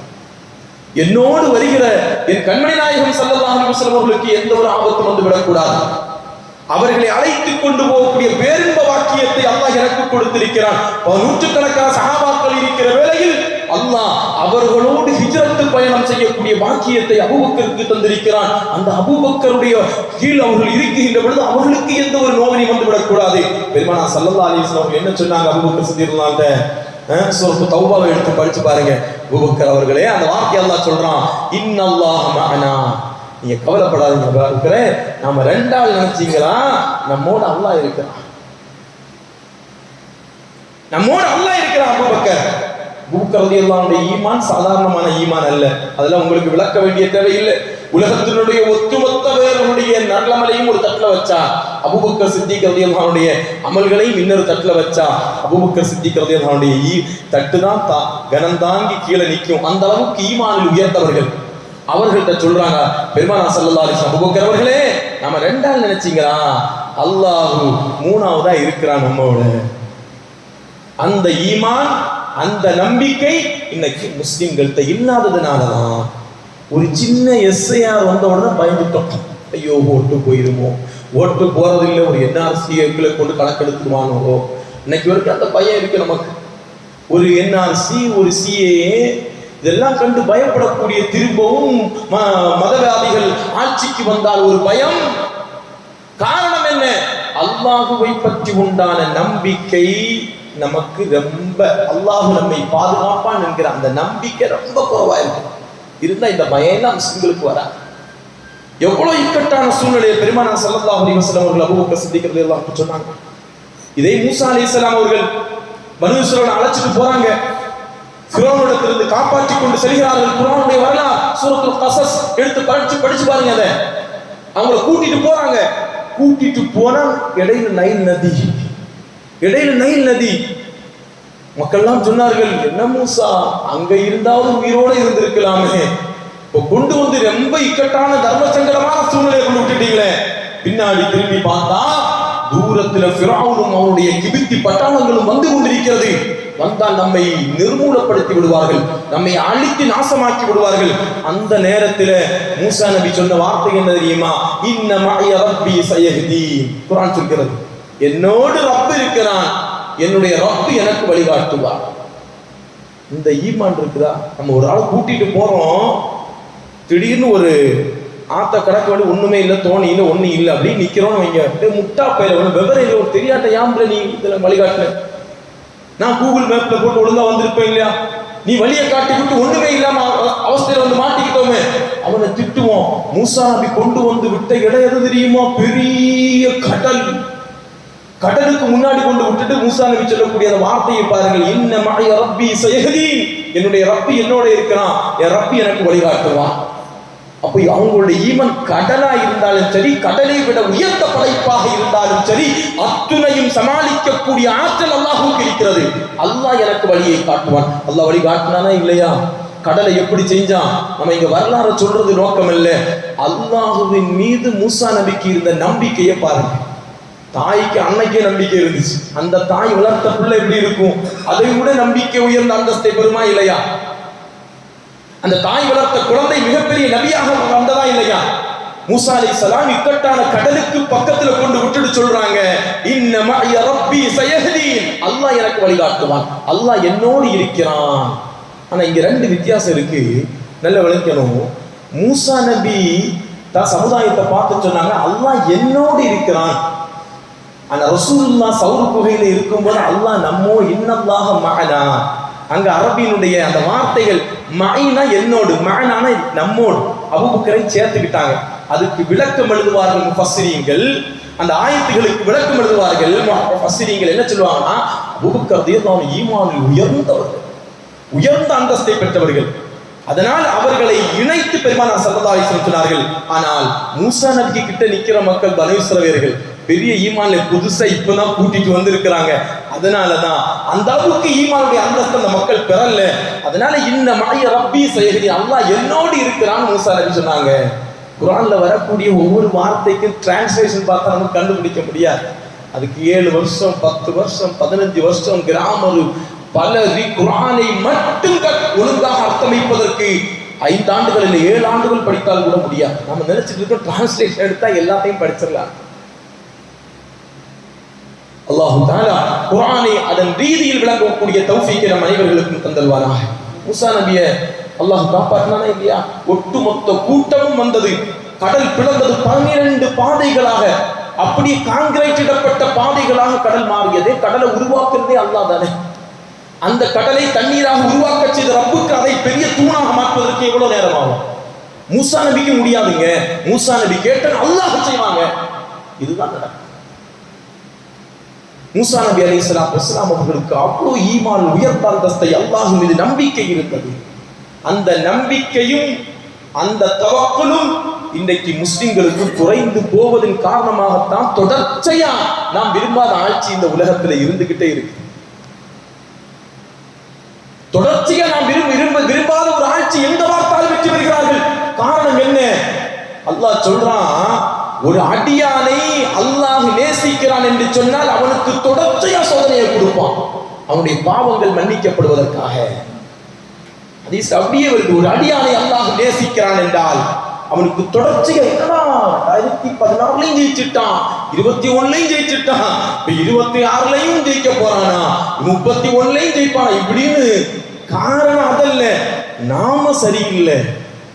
என்னோடு வருகிற என் கண்மணி நாயகம் ஸல்லல்லாஹு அலைஹி வஸல்லம் அவர்களுக்கு எந்த ஒரு ஆபத்தும் வந்து விடக்கூடாது. அவர்களை அழைத்துக் கொண்டு போகக்கூடிய பேரின்ப வாக்கியத்தை அல்லாஹ் எனக்கு கொடுத்திருக்கிறான். நூற்றுக்கணக்கான சஹாபாக்கள் இருக்கிற வேளையில் அல்லாஹ் அவர்களோடு ஹிஜ்ரத் பயணம் செய்யக்கூடிய வாக்கியத்தை அபூபக்கருக்கு தந்திருக்கிறான். அந்த அபூபக்கருடைய கீழ் அவர்கள் இருக்கின்ற பொழுது அவர்களுக்கு எந்த ஒரு நோவினை வந்து விடக்கூடாது. பெருமானார் ஸல்லல்லாஹு அலைஹி வஸல்லம் என்ன சொன்னாங்க? அபூபக்கர் சித்திக் சூரத்து தௌபாவை எடுத்து படிச்சு பாருங்க. அபூபக்கர் அவர்களே, அந்த வார்த்தை அல்லாஹ் சொல்றான், இன்னல்லாஹ மஅனா, நீங்க கவலைப்படாதீங்க அபூபக்கரே, நாம 2 ஆள் நினைச்சீங்களா, நம்மோட அல்லாஹ் இருக்கிறான், நம்மோட அல்லாஹ் இருக்கிறான். அபூபக்கர் ரலியல்லாஹு அன்ஹு ஈமான் சாதாரணமான ஈமான் அல்ல. அதெல்லாம் உங்களுக்கு விளக்க வேண்டிய தேவையில்லை. உலகத்தினுடைய ஒட்டுமொத்த வேறுடைய நல்லமலையும் ஒரு தட்டுல வச்சா, அபூபக்கர் சித்திக் ரலியல்லாஹு அன்ஹுடைய அமல்களையும் இன்னொரு தட்டுல வச்சா, அபூபக்கர் சித்திக் ரலியல்லாஹு அன்ஹுடைய தட்டு தான் கனம் தாங்கி கீழே நிற்கும். அந்த அளவுக்கு ஈமானில் உயர்ந்தவர்கள். அவர்கள்ட்ட சொல்றாங்க பெருமானார் ஸல்லல்லாஹு அலைஹி வஸல்லம், அபூபக்கர் அவர்களே, நாம 2 ஆள் நினைச்சீங்களா, அல்லாஹ் 3ஆவதா இருக்கிறான் நம்மோட. அந்த ஈமான், அந்த நம்பிக்கை இன்னைக்கு முஸ்லிம்கள்ட்ட இல்லாததுனாலதான் ஒரு சின்ன எஸ்ஐஆர் வந்த உடனே பயந்துட்டோம். ஐயோ ஓட்டு போயிருமோ, ஓட்டு போறதில்லை, ஒரு என்ஆர்சிகளை கொண்டு கணக்கெடுத்துருவானோ. இன்னைக்கு வரைக்கும் அந்த பயம் இருக்கு நமக்கு. ஒரு என்ஆர்சி, ஒரு சிஏஏ இதெல்லாம் கண்டு பயப்படக்கூடிய, திரும்பவும் மதவாதிகள் ஆட்சிக்கு வந்தால் ஒரு பயம். காரணம் என்ன? அல்லாஹுவை பற்றி உண்டான நம்பிக்கை நமக்கு ரொம்ப, அல்லாஹ் நம்மை பாதுகாப்பான் என்கிற அந்த நம்பிக்கை ரொம்ப குறைவா இருக்கு. இருந்தா இந்த பயம் முஸ்லிம்களுக்கு வர. எவ்வளவு இக்கட்டான சூழ்நிலையை பெருமானார் ஸல்லல்லாஹு அலைஹி வஸல்லம் அவர்கள் அபூபக்கர் சித்திக் ரலியல்லாஹு அன்ஹு சொன்னாங்க. இதை மூசா அலைஹிஸ்ஸலாம் அவர்கள் பனு இஸ்ரவேலை அழைச்சிட்டு போறாங்க. ஃபிரௌனிடத்திலிருந்து காப்பாற்றி கொண்டு செல்கிறார்கள். குர்ஆனுடைய வரலாறு சூரத்துல் கஸஸ் எடுத்து படிச்சு பாருங்க. அதை அவங்கள கூட்டிட்டு போறாங்க. கூட்டிட்டு போனா இடையில நைல் நதி. மக்கள்லாம் சொன்னார்கள், என்ன மூசா, அங்க இருந்தாவது உயிரோட இருந்திருக்கலாமே, இப்போ கொண்டு வந்து ரொம்ப இக்கட்டான தர்ம சங்கடமான சூழ்நிலையை கொண்டு விட்டுட்டீங்களே. பின்னாடி திரும்பி பார்த்தா தூரத்துல ஃபிரௌனும் அவருடைய கிபித்தி பட்டாளங்களும் வந்து கொண்டிருக்கிறது. வந்தால் நம்மை நிர்மூலப்படுத்தி விடுவார்கள், நம்மை அழித்து நாசமாக்கி விடுவார்கள். அந்த நேரத்தில் மூசா நபி சொன்ன வார்த்தை என்ன தெரியுமா? இன்ன மஅய ரப்பி சயஹ்தீன். குர்ஆன் சொல்கிறது, என்னோடு ரப் இருக்கிறான், என்னுடைய ரப் எனக்கு வழிகாட்டுவார். இந்த ஈமான் இருக்குதா? நம்ம ஒரு ஆள் கூட்டிட்டு போறோம், திடீர்னு ஒரு ஆத்த கடக்க வேண்டிய ஒண்ணுமே இல்லை, தோணி இல்லை, ஒன்றும் இல்லை அப்படின்னு நிக்கிறோம் வைங்க. முட்டா பயில விவரம் ஒரு தெரியாட்ட யாம்புல நீ இதுல வழிகாட்டுல, நான் கூகுள் மேப்ல போட்டு ஒழுங்கா வந்திருப்பேன் இல்லையா? நீ வழியை காட்டி விட்டு ஒண்ணுமே இல்லாம அவஸ்தையில வந்து மாட்டிக்கிட்டோமே, அவனை திட்டுவோம். மூசா நபி கொண்டு வந்து விட்ட இடம் எது தெரியுமா? பெரிய கடலுக்கு முன்னாடி கொண்டு விட்டுட்டு மூசா நபி சொல்லக்கூடிய அந்த வார்த்தையை பாருங்கள், இன்ன மஅய ரப்பி சயஹ்தீன். என்னுடைய ரப்பி என்னோட இருக்கிறான், என் ரப்பி எனக்கு வழிகாட்டுவான். அப்போ அவங்களுடைய ஈமான் கடலா இருந்தாலும் சரி, கடலை விட உயர்ந்த படைப்பாக இருந்தாலும் சரி, அத்துணையும் சமாளிக்கக்கூடிய ஆற்றல் அல்லாஹ்வுக்கு இருக்கிறது. அல்லாஹ் எனக்கு வழியை காட்டுவான். அல்லாஹ் வழி காட்டினானா இல்லையா? கடலை எப்படி செஞ்சான்? நம்ம இங்க வரலாறு சொல்றது நோக்கம் இல்ல, அல்லாஹ்வின் மீது மூசா நபிக்கு இருந்த நம்பிக்கையை பாருங்க. தாய்க்கு அன்னைக்கே நம்பிக்கை இருந்துச்சு, அந்த தாய் வளர்த்த பிள்ளை எப்படி இருக்கும், அதை விட நம்பிக்கை உயர்ந்த அந்தஸ்தை பெறுமா இல்லையா? அந்த தாய் வளர்த்த குழந்தை மிகப்பெரிய நபியாக வந்ததா இல்லையா? மூசா அலைஹிஸ்ஸலாம் இக்கட்டான கடலுக்கு பக்கத்துல கொண்டு விட்டுட்டு சொல்றாங்க, இன்ன மஅய ரப்பி சயஹ்தீன். அல்லாஹ் எனக்கு வழிகாட்டுவான், அல்லாஹ் என்னோடு இருக்கிறான். ஆனா இங்க ரெண்டு வித்தியாசம் இருக்கு, நல்ல விளக்கணும். மூசா நபி தான் சமுதாயத்தை பார்த்து சொன்னாங்க, அல்லாஹ் என்னோடு இருக்கிறான். ஆனா ரசூலுல்லாஹ் சௌர் குகையில இருக்கும்போது அல்லாஹ் நம்மோ இன்னல்லாஹ மஅனா, அங்க அரபியினுடைய அந்த வார்த்தைகள் மஐனா என்னோடு, மஅனானா நம்மோடு, அபூபக்கரை சேர்த்துக்கிட்டாங்க. அதுக்கு விளக்கம் எழுதுவார்கள் முஃபஸ்ஸிரீன்கள், அந்த ஆயத்துகளுக்கு விளக்கம் எழுதுவார்கள் முஃபஸ்ஸிரீன்கள். என்ன சொல்லுவாங்கன்னா, அபூபக்கர் ரலியல்லாஹு அன்ஹு ஈமானில் உயர்ந்தவர்கள், உயர்ந்த அந்தஸ்தை பெற்றவர்கள், அதனால் அவர்களை இணைத்து பெருமானார் ஸல்லல்லாஹு அலைஹி வஸல்லம் சொன்னார்கள். ஆனால் மூசா நபி கிட்ட நிக்கிற மக்கள் பனூ இஸ்ரவேலர்கள் பெரிய ஈமான்ல புதுசா இப்பதான் கூட்டிட்டு வந்திருக்கிறாங்க. அதனாலதான் அந்த அளவுக்கு ஈமானுடைய அந்தஸ்து அந்த மக்கள் பெறல. அதனால இன்ன மஅய ரப்பி சயஹ்தீன், அல்லாஹ் என்னோடு இருக்கிறான்னு மூசா நபி சொன்னாங்க. குர்ஆன்ல வரக்கூடிய ஒவ்வொரு வார்த்தைக்கும் டிரான்ஸ்லேஷன் பார்த்தா நமக்கு கண்டுபிடிக்க முடியாது. அதுக்கு 7 வருஷம் 10 வருஷம் 15 வருஷம் கிராமர் பலரி குர்ஆனை மட்டும் ஒழுங்காக அர்த்தமைப்பதற்கு 5 ஆண்டுகள் இல்லை 7 ஆண்டுகள் படித்தால் கூட முடியாது. நம்ம நினைச்சிட்டு இருக்கோம் டிரான்ஸ்லேஷன் எடுத்தா எல்லாத்தையும் படிச்சிடலாம். அல்லாஹ் தஆலா குர்ஆனை அதன் ரீதியில் விளங்கக்கூடிய தௌஃபீக்கை நம் அனைவர்களுக்கும் தந்தல்வானாக. மூசா நபியை அல்லாஹ் காப்பாற்றினானா இல்லையா? ஒட்டுமொத்த கூட்டமும் வந்தது, கடல் பிளந்தது, 12 பாதைகளாக, அப்படியே கான்கிரீட் இடப்பட்ட பாதைகளாக கடல் மாறியது. கடலை உருவாக்குறதே அல்லாஹ் தானே. அந்த கடலை தண்ணீராக உருவாக்க செய்த ரப்புக்கு அதை பெரிய தூணாக மாற்றுவதற்கு எவ்வளவு நேரம் ஆகும்? மூசா நபிக்கு முடியாதுங்க. மூசா நபி கேட்டால் அல்லாஹ் செய்வாங்க. இதுதான் நடக்கும். மூசா நபி அலைஹிஸ்ஸலாத்து வஸ்ஸலாம் அவர்களுக்கு அவ்வளவு ஈமான் உயர்ந்த அந்தஸ்தை அல்லாஹ் மீது நம்பிக்கை இருந்தது. அந்த நம்பிக்கையும் அந்த தவக்குலும் இன்றைக்கு முஸ்லிம்களுக்கு குறைந்து போவதன் காரணமாகத்தான் தொடர்ச்சியா நாம் விரும்பாத ஆட்சி இந்த உலகத்தில் இருந்துகிட்டே இருக்கு. தொடர்ச்சியா நாம் விரும்பாத ஒரு ஆட்சி எந்த வார்த்தாலும் வெற்றி பெறுகிறார்கள். காரணம் என்ன? அல்லாஹ் சொல்றான், ஒரு அடியானை அல்லாஹ் நேசிக்கிறான் என்று சொன்னால் அவனுக்கு தொடர்ச்சியா சோதனையை கொடுப்பான், அவனுடைய பாவங்கள் மன்னிக்கப்படுவதற்காக. ஹதீஸ் அப்படியே வருது, ஒரு அடியானை அல்லாஹ் நேசிக்கிறான் என்றால் அவனுக்கு தொடர்ச்சியா, என்னடா 2016 ஜெயிச்சுட்டான், 21 ஜெயிச்சுட்டான், 26 ஜெயிக்க போறானா, 31 ஜெயிப்பானா, இப்படின்னு. காரணம் அதல்ல, நாம சரியில்லை.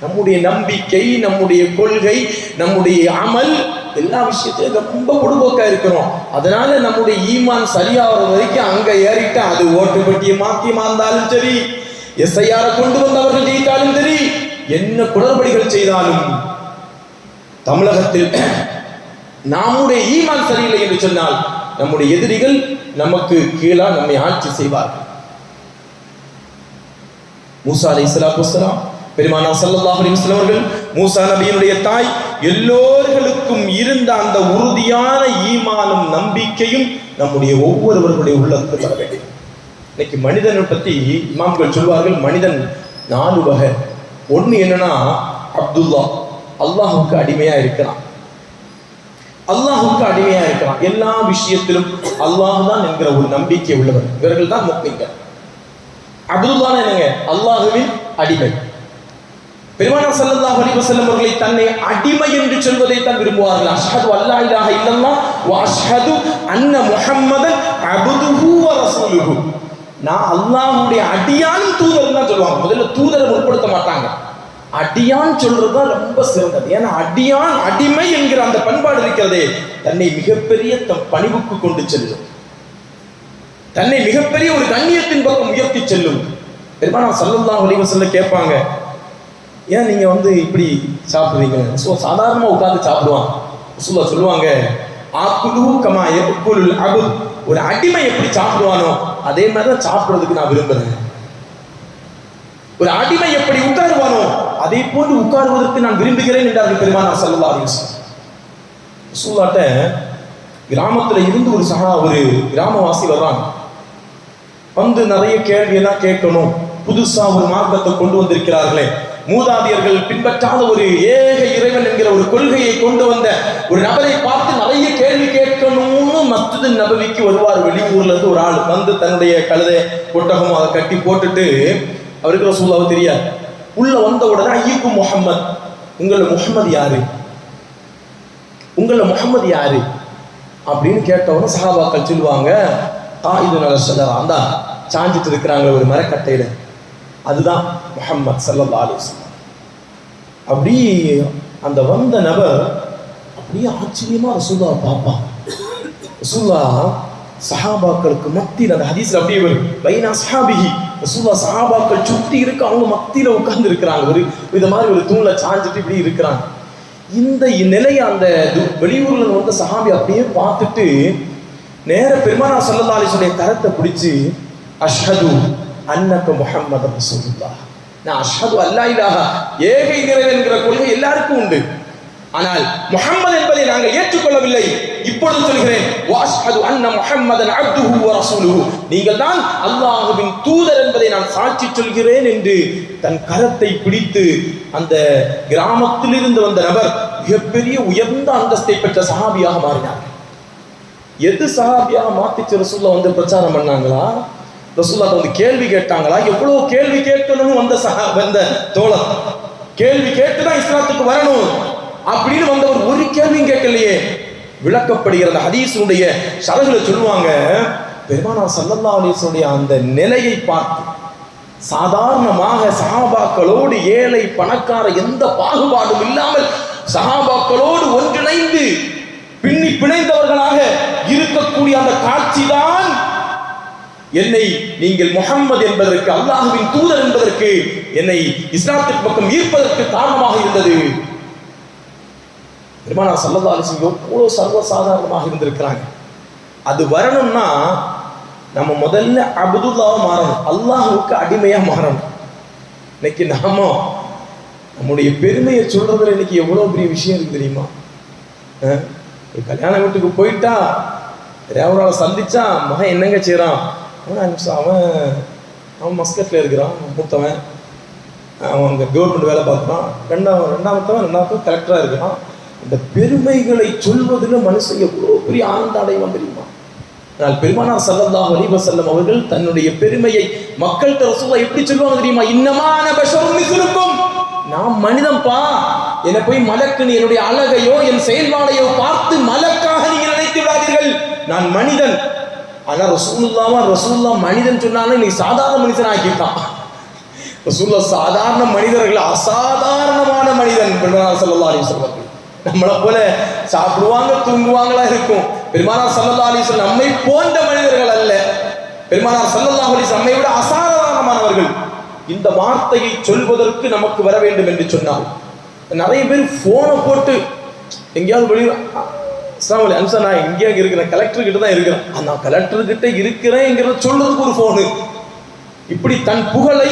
நம்முடைய நம்பிக்கை, நம்முடைய கொள்கை, நம்முடைய அமல் எல்லா விஷயத்தையும் ரொம்ப பொடுபோக்கா இருக்கிறோம். அதனால நம்முடைய ஈமான் சரியாகிற வரைக்கும் அங்க ஏறிட்டா அது ஓட்டுப்பட்டியை மாத்தியமா இருந்தாலும் சரி, எஸ்ஐஆர கொண்டு வந்தவர்கள் ஜெயித்தாலும் சரி, என்ன குளறுபடிகள் செய்தாலும் தமிழகத்தில் நம்முடைய ஈமான் சரியில்லை என்று சொன்னால் நம்முடைய எதிரிகள் நமக்கு கீழா நம்மை ஆட்சி செய்வார்கள். மூசா அலைஹிஸ்ஸலாத்து வஸ்ஸலாம் பெருமானார் ஸல்லல்லாஹு அலைஹி வஸல்லம் அவர்கள் மூசா நபியினுடைய தாய் எல்லோர்களுக்கும் இருந்த அந்த உறுதியான ஈமானும் நம்பிக்கையும் நம்முடைய ஒவ்வொருவர்களுடைய உள்ளத்தில் வர வேண்டும். இன்னைக்கு மனிதனை பற்றி இமாம்கள் சொல்வார்கள், மனிதன் 4 வகை. ஒன்று என்னன்னா, அப்துல்லா, அல்லாஹுக்கு அடிமையா இருக்கிறான். அல்லாஹுக்கு அடிமையா இருக்கிறான், எல்லா விஷயத்திலும் அல்லாஹ் தான் என்கிற ஒரு நம்பிக்கை உள்ளவர். இவர்கள் தான் முஃமின்கள். அப்துல்லா என்னங்க? அல்லாஹுவின் அடிமை. பெருமானார் ஸல்லல்லாஹு அலைஹி வஸல்லம் அவர்களை தன்னை அடிமை என்று சொல்வதை தான் விரும்புவார்கள். அஷ்ஹது அல்லா இலாஹ இல்லல்லாஹ் வ அஷ்ஹது அன்ன முஹம்மதன் அப்துஹு வ ரசூலுஹு. நான் அல்லாஹ்வுடைய அடியான் தூதர் தான் சொல்லுவாங்க. முதல்ல தூதரை முற்படுத்த மாட்டாங்க, அடியான் சொல்றதுதான் ரொம்ப சிறந்தது. ஏன்னா அடியான், அடிமை என்கிற அந்த பண்பாடு இருக்கிறதே, தன்னை மிகப்பெரிய தம் பணிவுக்கு கொண்டு செல்லும், தன்னை மிகப்பெரிய ஒரு கண்ணியத்தின் பக்கம் உயர்த்தி செல்லும். பெருமானார் ஸல்லல்லாஹு அலைஹி வஸல்லம் கேட்பாங்க, ஏன் நீங்க இப்படி சாப்பிடுறீங்க? சாதாரணமா உட்கார்ந்து சாப்பிடுவான். ரசூலுல்லாஹ் சொல்லுவாங்க, ஆக்குலு கமா யக்குலுல் அப்த். ஒரு அடிமை எப்படி சாப்பிடுவானோ அதே மாதிரி தான் சாப்பிடுறதுக்கு நான் விரும்புறேன். ஒரு அடிமை எப்படி உட்காருவானோ அதே போன்று உட்காருவதற்கு நான் விரும்புகிறேன் என்றார்கள் பெருமானார் ஸல்லல்லாஹு அலைஹி வஸல்லம். ரசூலுல்லாஹ்ட்ட கிராமத்துல இருந்து ஒரு கிராமவாசி வர்றாங்க. நிறைய கேள்வியெல்லாம் கேட்கணும், புதுசா ஒரு மார்க்கத்தை கொண்டு வந்திருக்கிறார்களே, மூதாதியர்கள் பின்பற்றாத ஒரு ஏக இறைவன் என்கிற ஒரு கொள்கையை கொண்டு வந்த ஒரு நபரை பார்த்து நிறைய கேள்வி கேட்கணும்னு மஸ்ஜிது நபவிக்கு வருவார். வெளியூர்ல இருந்து ஒரு ஆள் தன்னுடைய கழுதை ஒட்டகம் அதை கட்டி போட்டுட்டு, அவருக்கு ரசூலுல்லாஹ் தெரியாது. உள்ள வந்த உடனே, ஐயுக்கும் முஹம்மத், உங்கள முஹம்மது யாரு, உங்கள முஹம்மது யாரு அப்படின்னு கேட்டவன சஹாபாக்கள் சொல்லுவாங்க, காயிதுன் அலா ஷஜரா, அந்த சாஞ்சிட்டு இருக்கிறாங்க ஒரு மரக்கட்டையில, அதுதான் முஹம்மத் ஸல்லல்லாஹு அலைஹி வஸல்லம். அப்படி அந்த வந்த நபர் அப்படியே ஆச்சரியமா ரசூலுல்லாஹ் பார்ப்பான். ரசூலுல்லாஹ் சஹாபாக்களுக்கு மத்தியில், அந்த ஹதீஸ்ல அப்படியே வரும், பைன அஸ்ஹாபிஹி, ரசூலுல்லாஹ் சஹாபாக்கள் சுத்தி இருக்கு, அவங்க மத்தியில உட்கார்ந்து இருக்கிறாங்க, இது மாதிரி ஒரு தூண்ல சாஞ்சிட்டு இப்படி இருக்கிறாங்க. இந்த நிலையை அந்த வெளியூர்ல வந்த சஹாபி அப்படியே பார்த்துட்டு நேர பெருமானார் ஸல்லல்லாஹு அலைஹி வஸல்லம் கரத்தை பிடிச்சு, அஷ்ஹது அன்னக முஹம்மது ரசூலுல்லாஹ், நான் அஷ்ஹது அல்லா இலாஹ, ஏக இறைவன் என்கிற கொள்கை எல்லாருக்கும் உண்டு, ஆனால் முஹம்மது என்பதை நாங்கள் ஏற்றுக்கொள்ளவில்லை, இப்பொழுது சொல்கிறேன், வஅஷ்ஹது அன்ன முஹம்மதன் அப்துஹு வ ரசூலுஹு, நீங்கள் தான் அல்லாஹ்வின் தூதர் என்பதை நான் சாட்சி சொல்கிறேன் என்று தன் கரத்தை பிடித்து அந்த கிராமத்திலிருந்து வந்த நபர் மிகப்பெரிய உயர்ந்த அந்தஸ்தை பெற்ற சஹாபியாக மாறினார். எது சஹாபியாக மாத்திச்சு? ரசூலுல்லாஹ் பிரச்சாரம் பண்ணாங்களா? ரசூலுல்லாஹ் கேள்வி கேட்டாங்களா? எவ்வளவு கேள்வி கேட்கணும் வந்த தோழர், கேள்வி கேட்டுதான் இஸ்லாத்துக்கு வரணும் அப்படின்னு வந்தவர் ஒரு கேள்வியும் கேட்கலையே. விளக்கப்படுகிற ஹதீஸுடைய ஷரஹ்ல சொல்லுவாங்க, பெருமானார் ஸல்லல்லாஹு அலைஹி வஸல்லம் அந்த நிலையை பார்த்து சாதாரணமாக சஹாபாக்களோடு ஏழை பணக்கார எந்த பாகுபாடும் இல்லாமல் சஹாபாக்களோடு ஒன்றிணைந்து பின்னி பிணைந்தவர்களாக இருக்கக்கூடிய அந்த காட்சிதான் என்னை நீங்கள் முஹம்மது என்பதற்கு, அல்லாஹ்வின் தூதர் என்பதற்கு, என்னை இஸ்லாத்தின் பக்கம் ஈர்ப்பதற்கு காரணமாக இருந்தது. பெருமானார் ஸல்லல்லாஹு அலைஹி வஸல்லம் எவ்வளவு சர்வசாதாரணமாக இருந்திருக்கிறாங்க. அது வரணும்னா நம்ம முதல்ல அப்துல்லாஹ் மாறணும், அல்லாஹ்வுக்கு அடிமையா மாறணும். இன்னைக்கு நம்முடைய பெருமையை சொல்றதுல இன்னைக்கு எவ்வளவு பெரிய விஷயம் இருக்கு தெரியுமா? ஒரு கல்யாண வீட்டுக்கு போயிட்டா ரேவராவை சந்திச்சா, மகன் என்னங்க செய்யறான், அவன் மஸ்கட்ல இருக்கிறான், மூத்தவன் அவன் அங்கே கவர்மெண்ட் வேலை பார்க்குறான், ரெண்டாமத்தவன் கலெக்டராக இருக்கிறான். இந்த பெருமைகளை சொல்வதில் மனுஷன் எவ்வளோ பெரிய ஆனந்தம் அடைவான் தெரியுமா? ஆனால் பெருமானார் ஸல்லல்லாஹு அலைஹி வஸல்லம் அவர்கள் தன்னுடைய பெருமையை மக்கள்கிட்ட ரசூலுல்லாஹ் எப்படி சொல்லுவாங்க தெரியுமா? இன்னமான பஷரும் மிஸ்லுக்கும், நான் மனிதன்பா, என்னை போய் மலக்குன்னு என்னுடைய அழகையோ என் செயல்பாடையோ பார்த்து மலக்காக நீங்கள் நினைத்து விடாதீர்கள், நான் மனிதன். ஆனா ரசூலுல்லாஹ் மனிதன் சொன்னாலும் நீ சாதாரண மனிதன் ஆக்கிட்டான். ரசூலுல்லாஹ் சாதாரண மனிதர்கள், அசாதாரணமான மனிதன் பெருமானார் ஸல்லல்லாஹு அலைஹி வஸல்லம். நம்மளை போல சாப்பிடுவாங்க தூங்குவாங்களா இருக்கும். பெருமானார் ஸல்லல்லாஹு அலைஹி வஸல்லம் நம்மை போன்ற மனிதர்கள் அல்ல. பெருமானார் ஸல்லல்லாஹு அலைஹி வஸல்லம் நம்மை விட அசாதாரணமானவர்கள். இந்த வார்த்தையை சொல்வதற்கு நமக்கு வர வேண்டும் என்று சொன்னால், நிறைய பேர் போனை போட்டு எங்கேயாவது வெளியே, அம்சா நான் இங்கே இருக்கிறேன், கலெக்டர் கிட்ட தான் இருக்கிறேன், நான் கலெக்டர் கிட்ட இருக்கிறேங்கிறத சொல்றதுக்கு ஒரு போனு, இப்படி தன் புகழை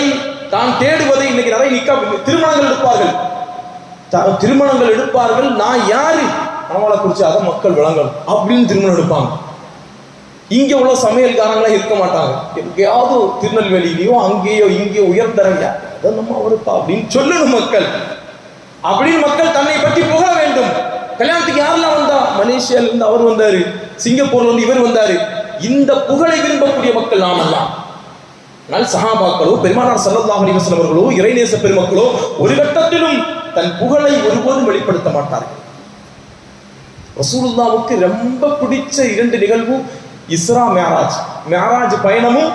தான் தேடுவதை இன்னைக்கு நிறைய திருமணங்கள் எடுப்பார்கள், திருமணங்கள் எடுப்பார்கள். நான் யாரு, அவளை குறிச்சு அதை மக்கள் விளங்கணும் அப்படின்னு திருமணம் எடுப்பாங்க. இங்க உள்ள சமையல்காரங்களா இருக்க மாட்டாங்க, எங்கேயாவது திருநெல்வேலியிலயோ அங்கேயோ இங்கேயோ உயர்ந்தரையா அதை நம்ம அவருப்பா அப்படின்னு சொல்லணும் மக்கள். அப்படின்னு மக்கள் தன்னை பற்றி புகழ வேண்டும். கல்யாணத்துக்கு யாரெல்லாம் வந்தா, மலேசியால இருந்து அவர் வந்தாரு, சிங்கப்பூர்ல இருந்து இவர் வந்தாரு. இந்த புகழை விரும்பக்கூடிய மக்கள் நாமெல்லாம். ஆனால் சஹாபாக்களோ பெருமானார் ஸல்லல்லாஹு அலைஹி வஸல்லம் அவர்களோ இறைநேச பெருமக்களோ ஒரு கட்டத்திலும் தன் புகழை ஒருபோதும் வெளிப்படுத்த மாட்டார்கள். ரசூலுல்லாஹ்வுக்கு ரொம்ப பிடிச்ச 2 நிகழ்வு இஸ்ரா மேராஜ். மேராஜ் பயணமும்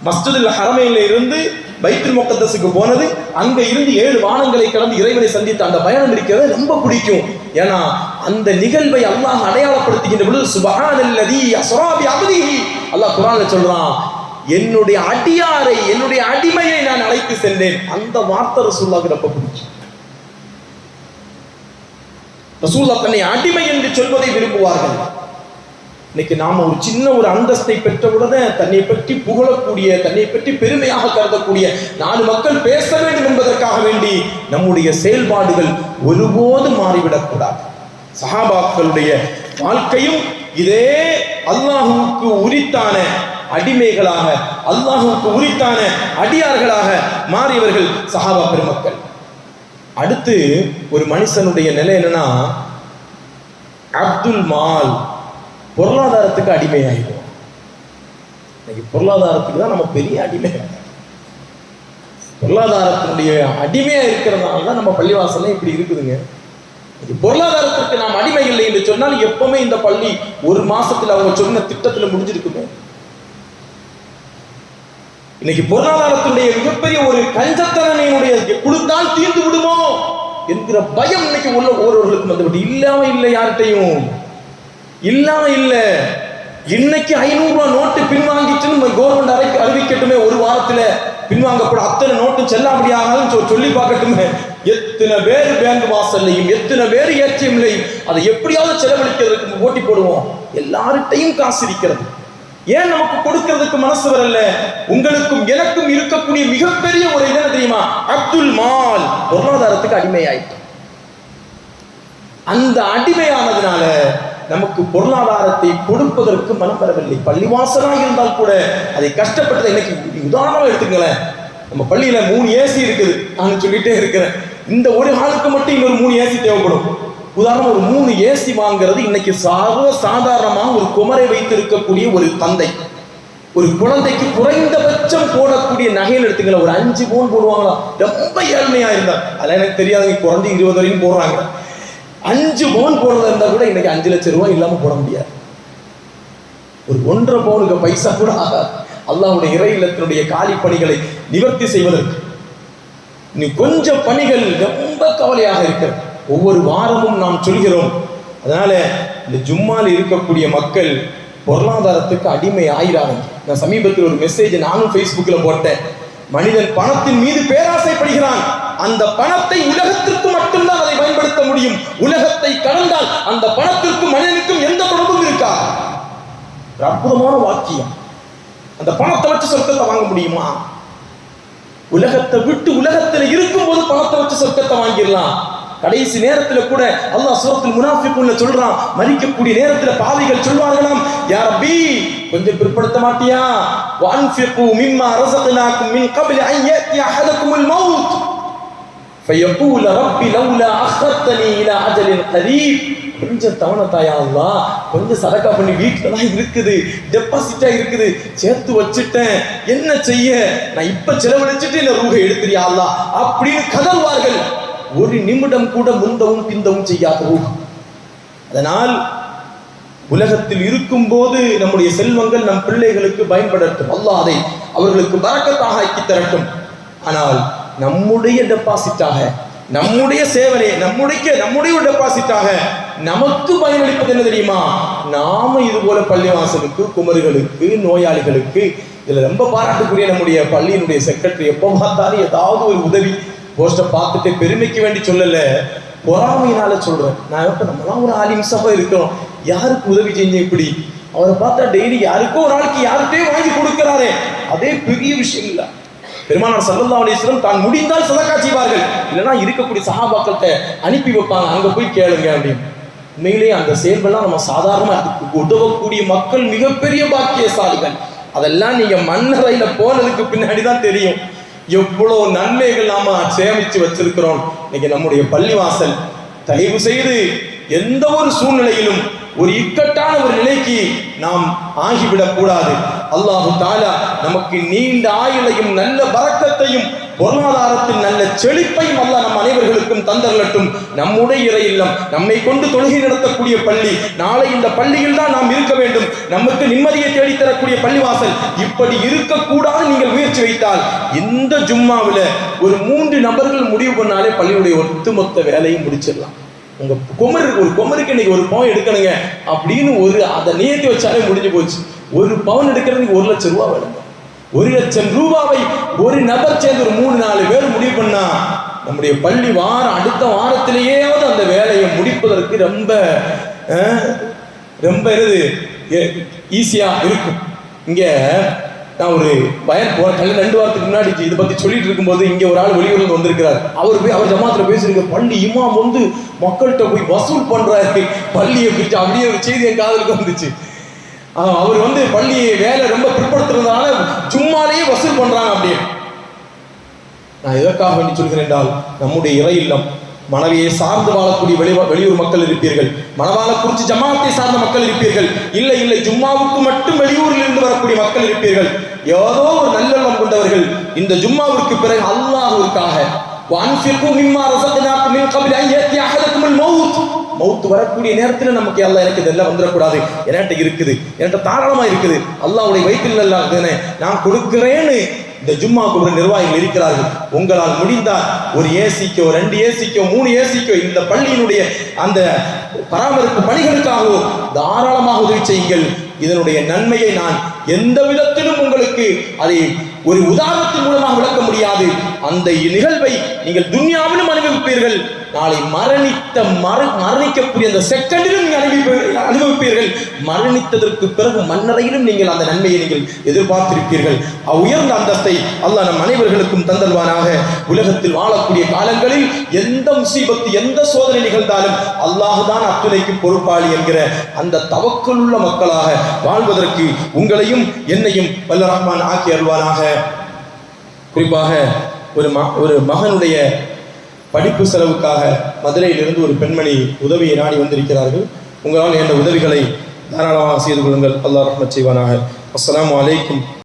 மஸ்ஜிதுல் ஹரமைன்ல இருந்து பைத்துல் முகத்தஸுக்கு போனது, அங்க இருந்து 7 வானங்களை கடந்து இறைவனை சந்தித்த அந்த பயணம் இருக்கிறது ரொம்ப பிடிக்கும். ஏன்னா அந்த நிகழ்வை அல்லாஹ் அடையாளப்படுத்துகின்ற பொழுது சுப்ஹானல்லதி அஸ்ரா பி அப்திஹி, அல்லாஹ் குர்ஆன்ல சொல்றான், என்னுடைய அடியாரை என்னுடைய அடிமையை நான் அழைத்து சென்றேன். அந்த வார்த்தை ரசூலுல்லாஹ்க்கு ரொம்ப பிடிக்கும். ரசூலுல்லாஹ் தன்னை அடிமை என்று சொல்வதை விரும்புவார்கள். இன்னைக்கு நாம ஒரு சின்ன ஒரு அந்தஸ்தை பெற்றவுடனே தன்னை பற்றி புகழக்கூடிய, தன்னை பற்றி பெருமையாக கருதக்கூடிய 4 மக்கள் பேச வேண்டும் என்பதற்காக வேண்டி நம்முடைய செயல்பாடுகள் ஒருபோதும் மாறிவிடக்கூடாது. சஹாபாக்களுடைய வாழ்க்கையும் இதே அல்லாஹுவுக்கு உரித்தான அடிமைகளாக, அல்லாஹுவுக்கு உரித்தான அடியார்களாக மாறியவர்கள் சஹாபா பெருமக்கள். அடுத்து ஒரு மனுஷனுடைய நிலை என்னன்னா, அப்துல் மால், பொருளாதாரத்துக்கு அடிமையாயிடும். இன்னைக்கு பொருளாதாரத்துக்கு தான் நம்ம பெரிய அடிமை. பொருளாதாரத்தினுடைய அடிமையா இருக்கிறதுனால தான் நம்ம பள்ளிவாசல்ல இப்படி இருக்குதுங்க. பொருளாதாரத்திற்கு நாம் அடிமை இல்லை என்று சொன்னால் எப்பவுமே இந்த பள்ளி ஒரு மாசத்துல அவங்க சொன்ன திட்டத்துல முடிஞ்சிருக்குமே. இன்னைக்கு பொருளாதாரத்தினுடைய மிகப்பெரிய ஒரு கஞ்சத்தனையுடைய கொடுத்தால் தீர்ந்து விடுமோ என்கிற பயம் இன்னைக்கு உள்ள ஒவ்வொருவர்களுக்கும் வந்துவிட்டு இல்லாம இல்லை, யார்கிட்டையும் இல்லாம இல்ல. இன்னைக்கு 500 ரூபாய் நோட்டு பின்வாங்கிட்டு கவர்மெண்ட் அறிவிக்கட்டுமே, ஒரு வாரத்துல பின்வாங்கப்படும் அத்தனை நோட்டு செல்லாபடியாகும் சொல்லி பார்க்கட்டுமே. எத்தனை பேர் பேங்க் வாசல்லையும் எத்தனை பேர் ஏடிஎம்லையும் அதை எப்படியாவது செலவழிக்கிறதுக்கு போட்டி போடுவோம். எல்லார்கிட்டையும் காசு இருக்கிறது, ஏன் நமக்கு கொடுக்கிறதுக்கு மனசு வரல? உங்களுக்கும் எனக்கும் இருக்கக்கூடிய மிகப்பெரிய ஒரு என்ன தெரியுமா, அப்துல் மால் பொருளாதாரத்துக்கு அடிமையாயிட்டு. அந்த அடிமையானதுனால நமக்கு பொருளாதாரத்தை கொடுப்பதற்கு மனம் வரவில்லை. பள்ளிவாசலாக இருந்தால் கூட அதை கஷ்டப்பட்டதை இன்னைக்கு உதாரணமா எடுத்துங்களேன். நம்ம பள்ளியில 3 ஏசி இருக்குது, நான் சொல்லிட்டே இருக்கிறேன். இந்த ஒரு ஹாலுக்கு மட்டும் இன்னொரு 3 ஏசி தேவைப்படும். உதாரணம், ஒரு 3 ஏசி வாங்குறது இன்னைக்கு சாதாரணமாக ஒரு குமரை வைத்திருக்கக்கூடிய ஒரு தந்தை ஒரு குழந்தைக்கு குறைந்தபட்சம் போடக்கூடிய நகையில் எடுத்துங்களேன், ஒரு 5 பவுன் போடுவாங்களா? ரொம்ப ஏழ்மையா இருந்தா, அதெல்லாம் எனக்கு தெரியாதுங்க, குறைஞ்சி 20 வரைக்கும் போடுறாங்க. 5 பவுன் போடுறதா இருந்தா கூட இன்னைக்கு 5 லட்சம் ரூபாய் இல்லாம போட முடியாது. ஒரு 1.5 பவுனுக்கு பைசா கூட ஆகாது. அல்லாஹ்வுடைய இறை இல்லத்தினுடைய காலி பணிகளை நிவர்த்தி செய்வதற்கு நீ கொஞ்சம் பணிகள் ரொம்ப கவலையாக இருக்கிறது. ஒவ்வொரு வாரமும் நாம் சொல்கிறோம். அதனால இந்த ஜும்மால் இருக்கக்கூடிய மக்கள் பொருளாதாரத்துக்கு அடிமை ஆயிராங்க. நான் சமீபத்தில் ஒரு மெசேஜ் நானும் Facebookல போட்டேன். மனிதன் பணத்தின் மீது பேராசைப்படுகிறான். அந்த பணத்தை உலகத்திற்கு மட்டும்தான் அதை பயன்படுத்த முடியும். உலகத்தை கடந்தால் அந்த பணத்திற்கும் மனிதனுக்கும் எந்த தொடர்பும் இருக்கா? அற்புதமான வாக்கியம். அந்த பணத்தை வச்சு சொர்க்கத்தை வாங்க முடியுமா? உலகத்தை விட்டு உலகத்தில் இருக்கும் போது பணத்தை வச்சு சொர்க்கத்தை வாங்கிடலாம். கடைசி நேரத்தில் கூட அல்லாஹ் சூரத்துல் முனாஃபிகூன்ல சொல்றான், மரிக்கக்கூடிய நேரத்தில் பாவிகள் சொல்வார்களாம், யா ரப்பி கொஞ்சம் பிற்படுத்த மாட்டியா? வஅன்ஃபிகு மிம்மா ரஸக்னாகும் மின் கப்லி அன் யஅதி அஹதகுமுல் மௌத் ஃபயகூல ரப்பி லவ்லா அഖர்தனி இலா அஜலின் கரீப். கொஞ்சம் தவணத்தாயா அல்லாஹ், கொஞ்சம் சதக்கா பண்ணி வீட்டில் தான் இருக்குது, டெபாசிட்டா இருக்குது, சேர்த்து வச்சுட்டேன், என்ன செய்ய? நான் இப்ப செலவழிச்சுட்டு இந்த ரூஹை எடுத்துறியா அல்லாஹ் அப்படின்னு கதறுவார்கள். ஒரு நிமிடம் கூட முந்தவும் பிந்தவும் செய்யாத ரூஹ். அதனால் உலகத்தில் இருக்கும் போது நம்முடைய செல்வங்கள் நம் பிள்ளைகளுக்கு பயன்படட்டும், அல்லாஹ் அதை அவர்களுக்கு பரக்கத்தாக ஆக்கி தரட்டும். ஆனால் நம்முடைய டெபாசிட்டாக, நம்முடைய சேவனை, நம்முடைய டெபாசிட்டாக நமக்கு பயனளிப்பது என்ன தெரியுமா? நாம இது போல பள்ளிவாசலுக்கு, குமர்களுக்கு, நோயாளிகளுக்கு, இதுல ரொம்ப பாராட்டுக்குரிய நம்முடைய பள்ளியினுடைய செக்ரட்டரி எப்போ பார்த்தாலும் ஏதாவது ஒரு உதவி போஸ்டை பார்த்துட்டு பெருமைக்கு வேண்டி சொல்லல, பொறாமையினால சொல்றேன். நான் எப்ப நம்மளாம் ஒரு ஆலிம்ஸாக இருக்கிறோம், யாருக்கு உதவி செஞ்ச இப்படி அவரை பார்த்தா டெய்லி யாருக்கோ ஒரு ஆளுக்கு யாருக்கே வாங்கி கொடுக்கிறாரே, அதே பெரிய விஷயம் இல்லை. பெருமானார் ஸல்லல்லாஹு அலைஹி வஸல்லம் தான் முடிந்தால் சதக்கா செய்வார்கள், இல்லைன்னா இருக்கக்கூடிய சஹாபாக்கள்கிட்ட அனுப்பி வைப்பாங்க, அங்க போய் கேளுங்க அப்படின்னு. உண்மையிலேயே அந்த செயல்கள்லாம் நம்ம சாதாரணமா உதவக்கூடிய மக்கள் மிகப்பெரிய பாக்கியசாலிகள். அதெல்லாம் நீங்க மண்ணறையில போனதுக்கு பின்னாடி தான் தெரியும் எவ்வளவு நன்மைகள் நாம சேமிச்சு வச்சிருக்கிறோம். இன்னைக்கு நம்முடைய பள்ளிவாசல் தயவு செய்து எந்த ஒரு சூழ்நிலையிலும் ஒரு இக்கட்டான ஒரு நிலைக்கு நாம் ஆகிவிடக் கூடாது. அல்லாஹு தஆலா நமக்கு நீண்ட ஆயுளையும் நல்ல பரக்கத்தையும் பொருளாதாரத்தில் நல்ல செழிப்பையும் அல்லாஹ் நம் அனைவர்களுக்கும் தந்தரலட்டும். நம்முடைய இறை இல்லம், நம்மை கொண்டு தொழுகை நடத்தக்கூடிய பள்ளி, நாளை இந்த பள்ளியில் தான் நாம் இருக்க வேண்டும், நமக்கு நிம்மதியை தேடித்தரக்கூடிய பள்ளிவாசல் இப்படி இருக்கக்கூடாது. நீங்கள் முயற்சி வைத்தால் இந்த ஜும்மாவில் ஒரு 3 நபர்கள் முடிவு பண்ணாலே பள்ளியுடைய ஒட்டுமொத்த வேலையை முடிச்சிடலாம். உங்க ஒரு கொமருக்கு இன்னைக்கு 1 பவுன் எடுக்கணுங்க அப்படின்னு அதை நியத்தி வச்சாலே முடிஞ்சு போச்சு. 1 பவுன் எடுக்கிறதுக்கு 1 லட்சம் ரூபாய் வேணும். 1 லட்சம் ரூபாவை ஒரு நபர் சேர்ந்து ஒரு 3-4 பேர் முடிவு பண்ணா நம்முடைய பள்ளி அடுத்த வாரத்திலேயாவது அந்த வேலையை முடிப்பதற்கு ரொம்ப ரொம்ப ஈஸியா இருக்கும். இங்க நான் ஒரு பயன் போன 2 வாரத்துக்கு முன்னாடி இதை பத்தி சொல்லிட்டு இருக்கும்போது இங்க ஒரு ஆள் வெளியூர்ல வந்திருக்கிறார். அவர் ஜமாத்துல பேசிருக்க பள்ளி இமாம் மக்கள்கிட்ட போய் வசூல் பண்றாரு பள்ளியை பிரிச்சு, அப்படியே ஒரு செய்தி என் காதலுக்கு வந்துச்சு. அவர் பள்ளியை வேலை ரொம்ப பிற்படுத்துறதுனால சும்மாலேயே வசூல் பண்றாங்க அப்படியே. நான் எதற்காக வேண்டி சொல்கிறேன் என்றால், நம்முடைய இறை இல்லம் மனைவியை சார்ந்து வாழக்கூடிய வெளியூர் மக்கள் இருப்பீர்கள், மணவாளக்குறிச்சி ஜமாத்தை சார்ந்த மக்கள் இருப்பீர்கள், இல்லை ஜும்மாவுக்கு மட்டும் வெளியூரில் இருந்து வரக்கூடிய மக்கள் இருப்பீர்கள். ஏதோ ஒரு நல்லெண்ணம் கொண்டவர்கள் இந்த ஜும்மாவிற்கு பிறகு அல்லாஹ்வுக்காக மௌத் வரக்கூடிய நேரத்தில் நமக்கு அல்லாஹ் எனக்கு இதெல்லாம் வந்துடக்கூடாது, என்கிட்ட இருக்குது, என்கிட்ட தாராளமா இருக்குது, அல்லாஹ்வுடைய வயிற்றில் எல்லாம் நான் கொடுக்கிறேன்னு இந்த ஜும்மாவுக்கு ஒரு நிர்வாகிகள் இருக்கிறார்கள். உங்களால் முடிந்தால் ஒரு ஏசிக்கோ 2 ஏசிக்கோ 3 ஏசிக்கோ இந்த பள்ளியினுடைய அந்த பராமரிப்பு பணிகளுக்காகவோ தாராளமாக உதவி செய்யுங்கள். இதனுடைய நன்மையை நான் எந்த விதத்திலும் உங்களுக்கு அதை ஒரு உதாரணத்தின் மூலமாக விளக்க முடியாது. அந்த நிகழ்வை நீங்கள் துன்யாவிலும் அனுபவிப்பீர்கள், நாளை மரணிக்கக்கூடிய அந்த செகண்டிலும் நீங்கள் அனுபவிப்பீர்கள், மரணித்ததற்கு பிறகு மன்னரையிலும் நீங்கள் அந்த நன்மையை நீங்கள் எதிர்பார்த்திருப்பீர்கள். உயர்ந்த அந்தஸ்தை அல்லாஹ் நம் அனைவர்களுக்கும் தந்தல்வானாக. உலகத்தில் வாழக்கூடிய காலங்களில் எந்த முசீபத்து எந்த சோதனை நிகழ்ந்தாலும் அல்லாஹ் தான் அத்துணைக்கு பொறுப்பாளி என்கிற அந்த தவக்கலுள்ள மக்களாக வாழ்வதற்கு உங்களையும் என்னையும் வல்ல ரஹ்மான் ஆக்கி அருள்வானாக. குறிப்பாக ஒரு மகனுடைய படிப்பு செலவுக்காக மதுரையிலிருந்து ஒரு பெண்மணி உதவியை நாடி வந்திருக்கிறார்கள். உங்களால் என்ற உதவிகளை தாராளமாக செய்து கொள்ளுங்கள். அல்லாஹ் ரஹ்மத் செய்வானாக. அஸ்ஸலாமு அலைக்கும்.